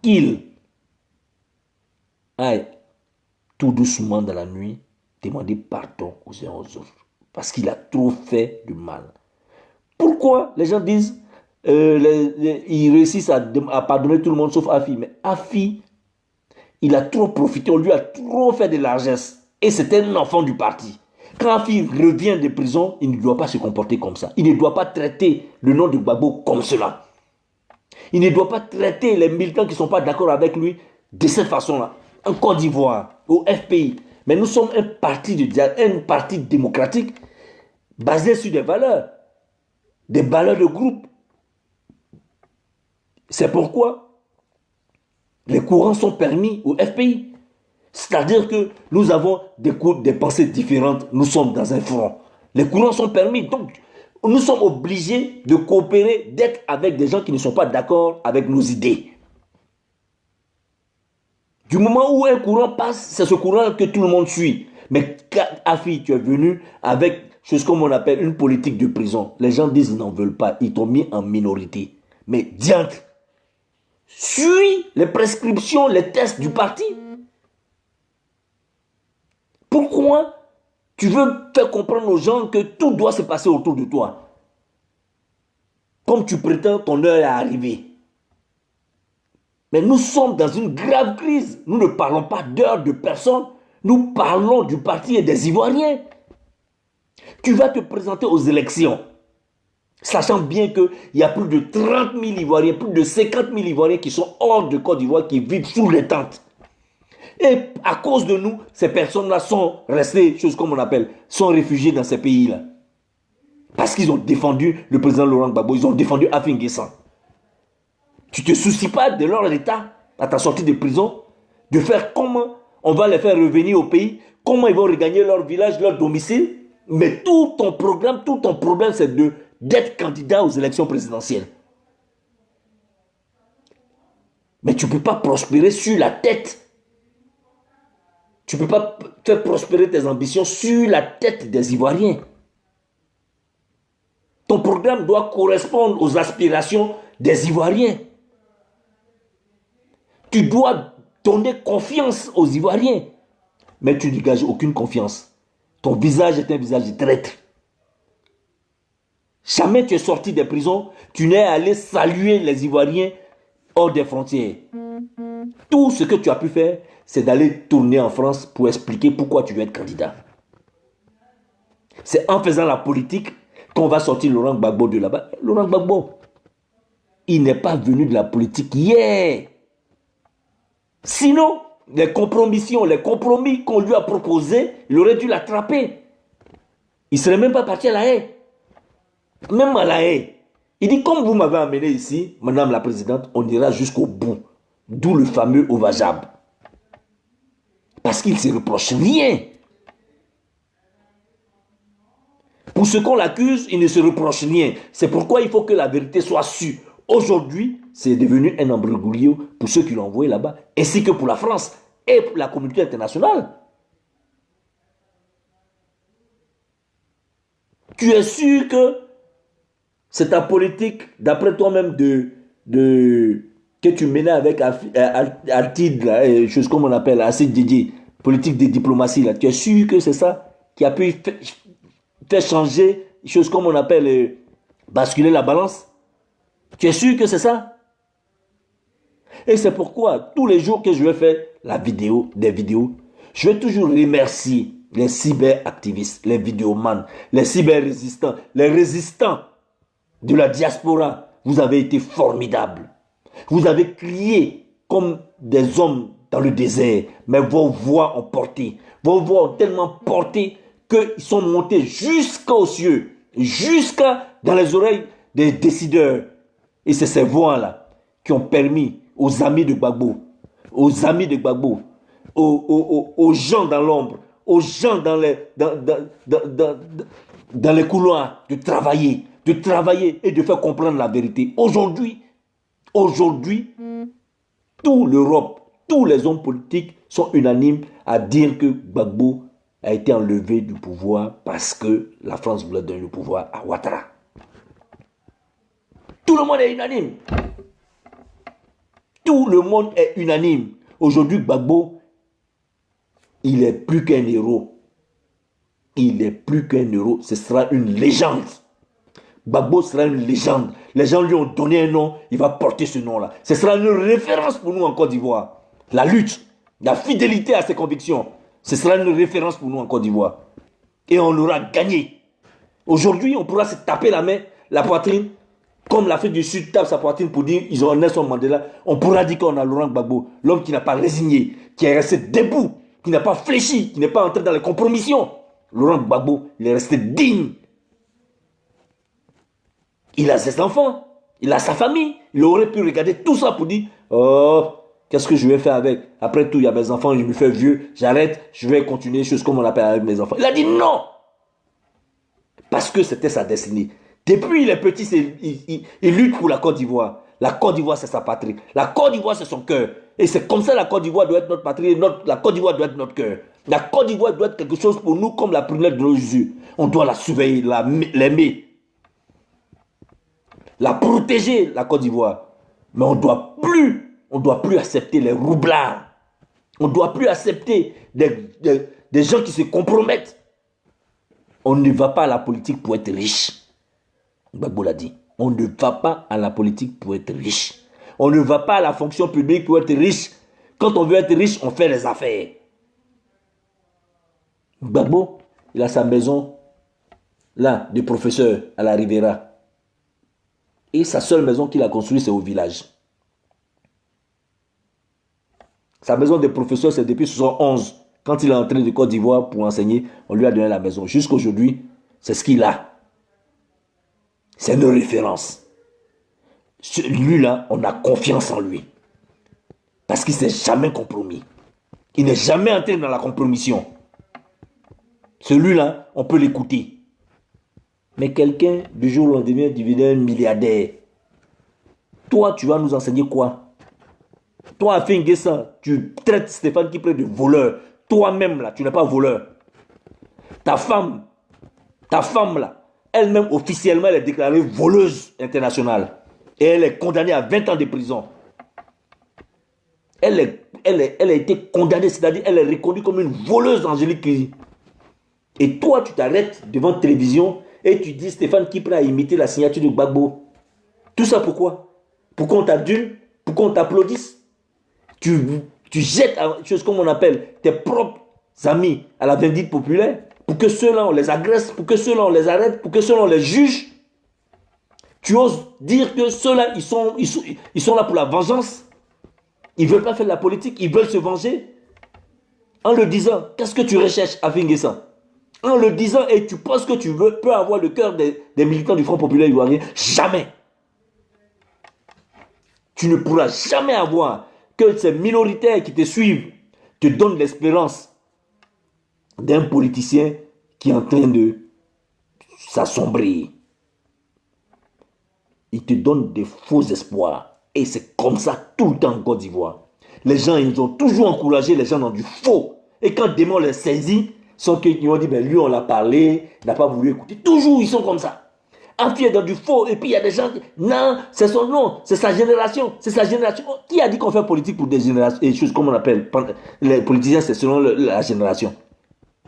qu'il aille tout doucement dans la nuit demander pardon aux uns aux autres. Parce qu'il a trop fait de mal. Pourquoi les gens disent ils réussissent à pardonner tout le monde sauf Afi? Mais Afi, il a trop profité, on lui a trop fait de largesse. Et c'était un enfant du parti. Quand Afi revient de prison, il ne doit pas se comporter comme ça. Il ne doit pas traiter le nom de Gbagbo comme cela. Il ne doit pas traiter les militants qui ne sont pas d'accord avec lui de cette façon-là, en Côte d'Ivoire, au FPI. Mais nous sommes un parti démocratique basé sur des valeurs de groupe. C'est pourquoi les courants sont permis au FPI. C'est-à-dire que nous avons des pensées différentes, nous sommes dans un front. Les courants sont permis, donc nous sommes obligés de coopérer, d'être avec des gens qui ne sont pas d'accord avec nos idées. Du moment où un courant passe, c'est ce courant que tout le monde suit. Mais Afi, tu es venu avec chose comme on appelle une politique de prison. Les gens disent qu'ils n'en veulent pas, ils t'ont mis en minorité. Mais diantre, suis les prescriptions, les tests du parti. Pourquoi tu veux faire comprendre aux gens que tout doit se passer autour de toi? Comme tu prétends, ton heure est arrivée. Mais nous sommes dans une grave crise. Nous ne parlons pas d'heure de personne. Nous parlons du parti et des Ivoiriens. Tu vas te présenter aux élections, sachant bien qu'il y a plus de 30 000 Ivoiriens, plus de 50 000 Ivoiriens qui sont hors de Côte d'Ivoire, qui vivent sous les tentes. Et à cause de nous, ces personnes-là sont restées, chose comme on appelle, sont réfugiées dans ces pays-là. Parce qu'ils ont défendu le président Laurent Gbagbo, ils ont défendu Afin Guessan. Tu ne te soucies pas de leur état à ta sortie de prison, de faire comment on va les faire revenir au pays, comment ils vont regagner leur village, leur domicile. Mais tout ton problème, c'est d'être candidat aux élections présidentielles. Mais tu ne peux pas prospérer sur la tête. Tu ne peux pas faire prospérer tes ambitions sur la tête des Ivoiriens. Ton programme doit correspondre aux aspirations des Ivoiriens. Tu dois donner confiance aux Ivoiriens. Mais tu ne dégages aucune confiance. Ton visage est un visage de traître. Jamais tu es sorti des prisons, tu n'es allé saluer les Ivoiriens hors des frontières. Tout ce que tu as pu faire, c'est d'aller tourner en France pour expliquer pourquoi tu veux être candidat. C'est en faisant la politique qu'on va sortir Laurent Gbagbo de là-bas. Laurent Gbagbo, il n'est pas venu de la politique hier. Sinon, les compromis qu'on lui a proposés, il aurait dû l'attraper. Il ne serait même pas parti à La Haye. Même à La Haye. Il dit, comme vous m'avez amené ici, Madame la Présidente, on ira jusqu'au bout. D'où le fameux Ovajab. Parce qu'il ne se reproche rien. Pour ce qu'on l'accuse, il ne se reproche rien. C'est pourquoi il faut que la vérité soit sûre. Aujourd'hui, c'est devenu un embrouillio pour ceux qui l'ont envoyé là-bas, ainsi que pour la France et pour la communauté internationale. Tu es sûr que c'est ta politique, d'après toi-même, que tu menais avec Altid, chose comme on appelle, Acid Didier, politique de diplomatie, là. Tu es sûr que c'est ça qui a pu faire changer, chose comme on appelle, basculer la balance? Tu es sûr que c'est ça? Et c'est pourquoi, tous les jours que je vais faire des vidéos, je vais toujours remercier les cyberactivistes, les vidéomans, les cyber-résistants, les résistants de la diaspora. Vous avez été formidables. Vous avez crié comme des hommes dans le désert, mais vos voix ont porté. Vos voix ont tellement porté qu'ils sont montés jusqu'aux cieux, jusqu'à dans les oreilles des décideurs. Et c'est ces voix-là qui ont permis aux amis de Gbagbo, aux gens dans l'ombre, aux gens dans les couloirs de travailler et de faire comprendre la vérité. Aujourd'hui, toute l'Europe, tous les hommes politiques sont unanimes à dire que Gbagbo a été enlevé du pouvoir parce que la France voulait donner le pouvoir à Ouattara. Tout le monde est unanime. Tout le monde est unanime. Aujourd'hui, Gbagbo, il n'est plus qu'un héros. Il n'est plus qu'un héros. Ce sera une légende. Gbagbo sera une légende. Les gens lui ont donné un nom. Il va porter ce nom-là. Ce sera une référence pour nous en Côte d'Ivoire. La lutte, la fidélité à ses convictions. Ce sera une référence pour nous en Côte d'Ivoire. Et on l'aura gagné. Aujourd'hui, on pourra se taper la main, la poitrine, Comme l'Afrique du Sud tape sa poitrine pour dire ils ont Nelson Mandela, on pourra dire qu'on a Laurent Gbagbo, l'homme qui n'a pas résigné, qui est resté debout, qui n'a pas fléchi, qui n'est pas entré dans les compromissions. Laurent Gbagbo, il est resté digne. Il a ses enfants, il a sa famille. Il aurait pu regarder tout ça pour dire oh, qu'est-ce que je vais faire avec? Après tout, il y a mes enfants, je me fais vieux, j'arrête, je vais continuer les choses comme on l'appelle avec mes enfants. Il a dit non! Parce que c'était sa destinée. Depuis il est petit, il lutte pour la Côte d'Ivoire. La Côte d'Ivoire, c'est sa patrie. La Côte d'Ivoire, c'est son cœur. Et c'est comme ça la Côte d'Ivoire doit être notre patrie. La Côte d'Ivoire doit être notre cœur. La Côte d'Ivoire doit être quelque chose pour nous comme la prunelle de nos yeux. On doit la surveiller, l'aimer. La protéger, la Côte d'Ivoire. Mais on ne doit plus accepter les roublards. On ne doit plus accepter des gens qui se compromettent. On ne va pas à la politique pour être riche. Gbagbo l'a dit. On ne va pas à la politique pour être riche. On ne va pas à la fonction publique pour être riche. Quand on veut être riche, on fait les affaires. Gbagbo, il a sa maison, là, de professeur à la Riviera. Et sa seule maison qu'il a construite, c'est au village. Sa maison de professeur, c'est depuis 1971. Quand il est entré de Côte d'Ivoire pour enseigner, on lui a donné la maison. Jusqu'aujourd'hui, c'est ce qu'il a. C'est une référence. Lui-là, on a confiance en lui. Parce qu'il ne s'est jamais compromis. Il n'est jamais entré dans la compromission. Celui-là, on peut l'écouter. Mais quelqu'un, du jour au lendemain, devient milliardaire. Toi, tu vas nous enseigner quoi? Toi, à Nguessan, tu traites Stéphane Kipré de voleur. Toi-même, là, tu n'es pas voleur. Ta femme, là, elle-même, officiellement, elle est déclarée voleuse internationale. Et elle est condamnée à 20 ans de prison. Elle a été condamnée, c'est-à-dire elle est reconnue comme une voleuse d'Angélique Kiri. Et toi, tu t'arrêtes devant la télévision et tu dis Stéphane Kipré a imité la signature de Gbagbo. Tout ça pourquoi? Pour qu'on t'adule? Pour qu'on t'applaudisse? Tu jettes, chose comme on appelle, tes propres amis à la vindicte populaire pour que ceux-là, on les agresse, pour que ceux-là, on les arrête, pour que ceux-là, on les juge. Tu oses dire que ceux-là, ils sont là pour la vengeance. Ils ne veulent pas faire de la politique, ils veulent se venger. En le disant, qu'est-ce que tu recherches à Nguessan? En le disant, et tu penses que tu peux avoir le cœur des militants du Front populaire ivoirien? Jamais. Tu ne pourras jamais avoir que ces minoritaires qui te suivent te donnent l'espérance d'un politicien qui est en train de s'assombrir. Il te donne des faux espoirs. Et c'est comme ça tout le temps en Côte d'Ivoire. Les gens, ils ont toujours encouragé les gens dans du faux. Et quand Démon les saisit, sans qu'ils ont dit, ben lui on l'a parlé, il n'a pas voulu écouter. Toujours ils sont comme ça. Enfiés dans du faux. Et puis il y a des gens qui, non, c'est son nom, c'est sa génération, c'est sa génération. Qui a dit qu'on fait politique pour des générations, et choses comme on appelle, les politiciens, c'est selon la génération.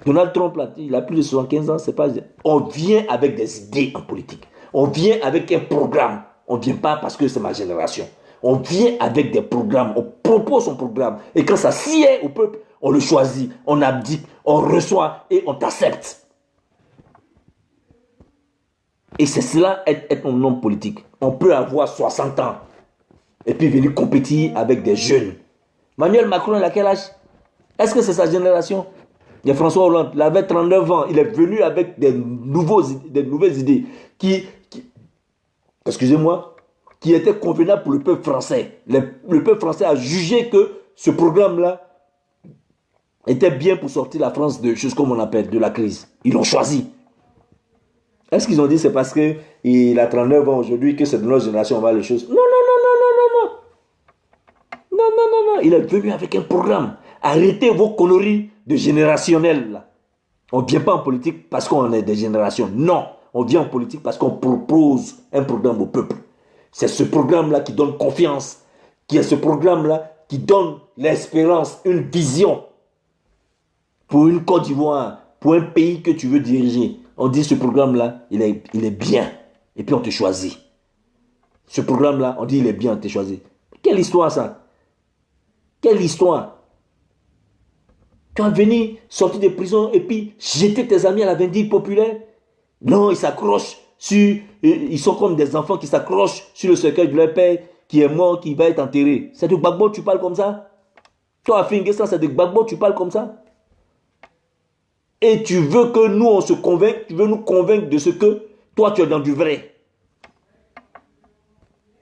Donald Trump, là, il a plus de 75 ans, c'est pas... On vient avec des idées en politique. On vient avec un programme. On ne vient pas parce que c'est ma génération. On vient avec des programmes. On propose son programme. Et quand ça sied au peuple, on le choisit, on abdique, on reçoit et on t'accepte. Et c'est cela être un homme politique. On peut avoir 60 ans et puis venir compétir avec des jeunes. Emmanuel Macron, il a quel âge? Est-ce que c'est sa génération? Il y a François Hollande, il avait 39 ans. Il est venu avec des nouvelles idées qui excusez-moi, qui étaient convenables pour le peuple français. Le peuple français a jugé que ce programme-là était bien pour sortir la France de choses comme on appelle, de la crise. Ils l'ont choisi. Est-ce qu'ils ont dit c'est parce qu'il a 39 ans aujourd'hui que c'est de notre génération on va les choses? Non, non, non, non, non, non, non. Non, non, non, non. Il est venu avec un programme. Arrêtez vos conneries de générationnel là. On ne vient pas en politique parce qu'on est des générations. Non, on vient en politique parce qu'on propose un programme au peuple. C'est ce programme-là qui donne confiance, qui est ce programme-là qui donne l'espérance, une vision pour une Côte d'Ivoire, pour un pays que tu veux diriger. On dit ce programme-là, il est bien. Et puis on te choisit. Ce programme-là, on dit il est bien, on te choisit. Quelle histoire ça? Quelle histoire? Tu vas venir sortir de prison et puis jeter tes amis à la vindicte populaire? Non, ils s'accrochent Ils sont comme des enfants qui s'accrochent sur le cercueil de leur père qui est mort, qui va être enterré. C'est de Gbagbo, tu parles comme ça? Toi, Afin N'Guessan, c'est de Gbagbo, tu parles comme ça? Et tu veux que nous, on se convainque, tu veux nous convaincre de ce que toi, tu es dans du vrai.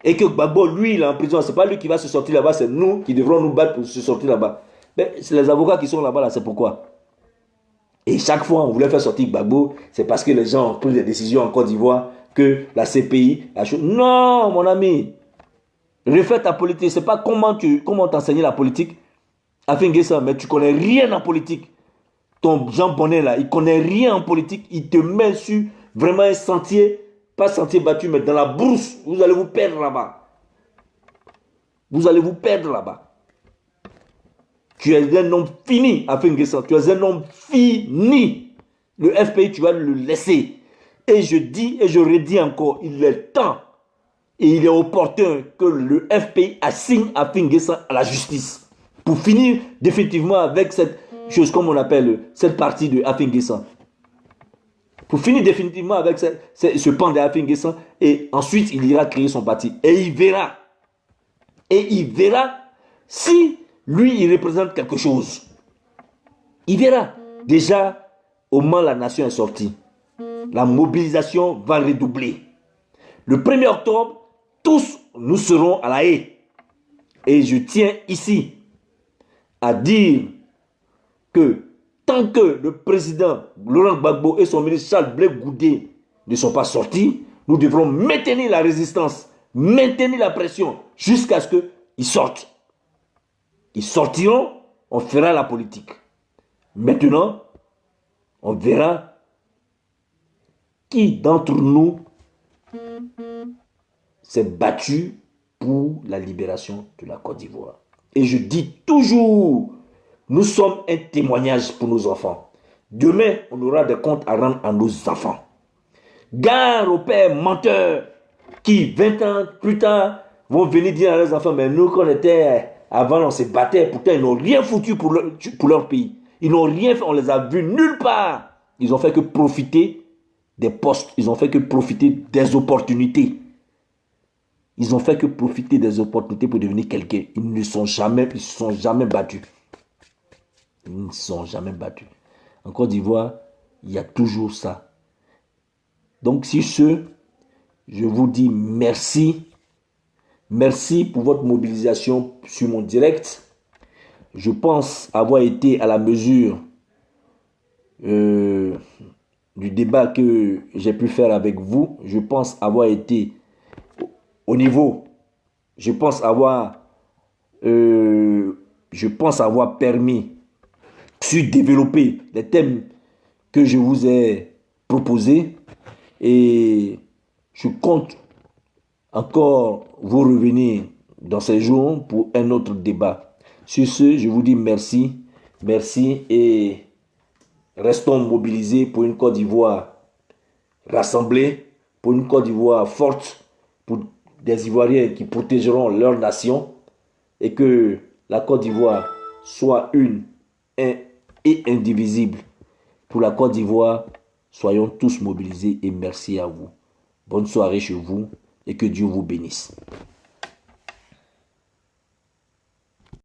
Et que Gbagbo, lui, il est en prison. Ce n'est pas lui qui va se sortir là-bas, c'est nous qui devrons nous battre pour se sortir là-bas. Mais c'est les avocats qui sont là-bas, là, c'est pourquoi. Et chaque fois, on voulait faire sortir Gbagbo, c'est parce que les gens ont pris des décisions en Côte d'Ivoire, que la CPI, la chose... Non, mon ami. Refais ta politique. C'est pas comment t'enseigner la politique. Afin N'Guessan, mais tu connais rien en politique. Ton Jean Bonnet, là, il connaît rien en politique. Il te met sur vraiment un sentier, pas sentier battu, mais dans la brousse. Vous allez vous perdre là-bas. Vous allez vous perdre là-bas. Tu es un homme fini, Afin N'Guessan. Tu es un homme fini. Le FPI, tu vas le laisser. Et je dis et je redis encore, il est temps et il est opportun que le FPI assigne Afin N'Guessan à la justice. Pour finir définitivement avec cette chose, comme on appelle, cette partie de Afin N'Guessan. Pour finir définitivement avec ce pan de Afin N'Guessan, et ensuite il ira créer son parti. Et il verra. Et il verra si lui, il représente quelque chose. Il verra. Déjà, au moment où la nation est sortie, la mobilisation va redoubler. Le 1er octobre, tous nous serons à la haie. Et je tiens ici à dire que tant que le président Laurent Gbagbo et son ministre Charles Blé Goudé ne sont pas sortis, nous devrons maintenir la résistance, maintenir la pression jusqu'à ce qu'ils sortent. Ils sortiront, on fera la politique. Maintenant, on verra qui d'entre nous s'est battu pour la libération de la Côte d'Ivoire. Et je dis toujours, nous sommes un témoignage pour nos enfants. Demain, on aura des comptes à rendre à nos enfants. Gare aux pères menteurs qui, 20 ans plus tard, vont venir dire à leurs enfants, mais nous, quand on était avant, on se battait, pourtant ils n'ont rien foutu pour leur pays. Ils n'ont rien fait, on les a vus nulle part. Ils ont fait que profiter des postes, ils ont fait que profiter des opportunités. Ils ont fait que profiter des opportunités pour devenir quelqu'un. Ils ne se sont jamais battus. Ils ne se sont jamais battus. En Côte d'Ivoire, il y a toujours ça. Donc, sur ce, je vous dis merci. Merci pour votre mobilisation sur mon direct. Je pense avoir été à la mesure du débat que j'ai pu faire avec vous. Je pense avoir été au niveau. Je pense avoir permis de développer les thèmes que je vous ai proposés. Et je compte encore vous revenir dans ces jours pour un autre débat. Sur ce, je vous dis merci. Merci et restons mobilisés pour une Côte d'Ivoire rassemblée, pour une Côte d'Ivoire forte, pour des Ivoiriens qui protégeront leur nation et que la Côte d'Ivoire soit une et indivisible. Pour la Côte d'Ivoire, soyons tous mobilisés et merci à vous. Bonne soirée chez vous et que Dieu vous bénisse.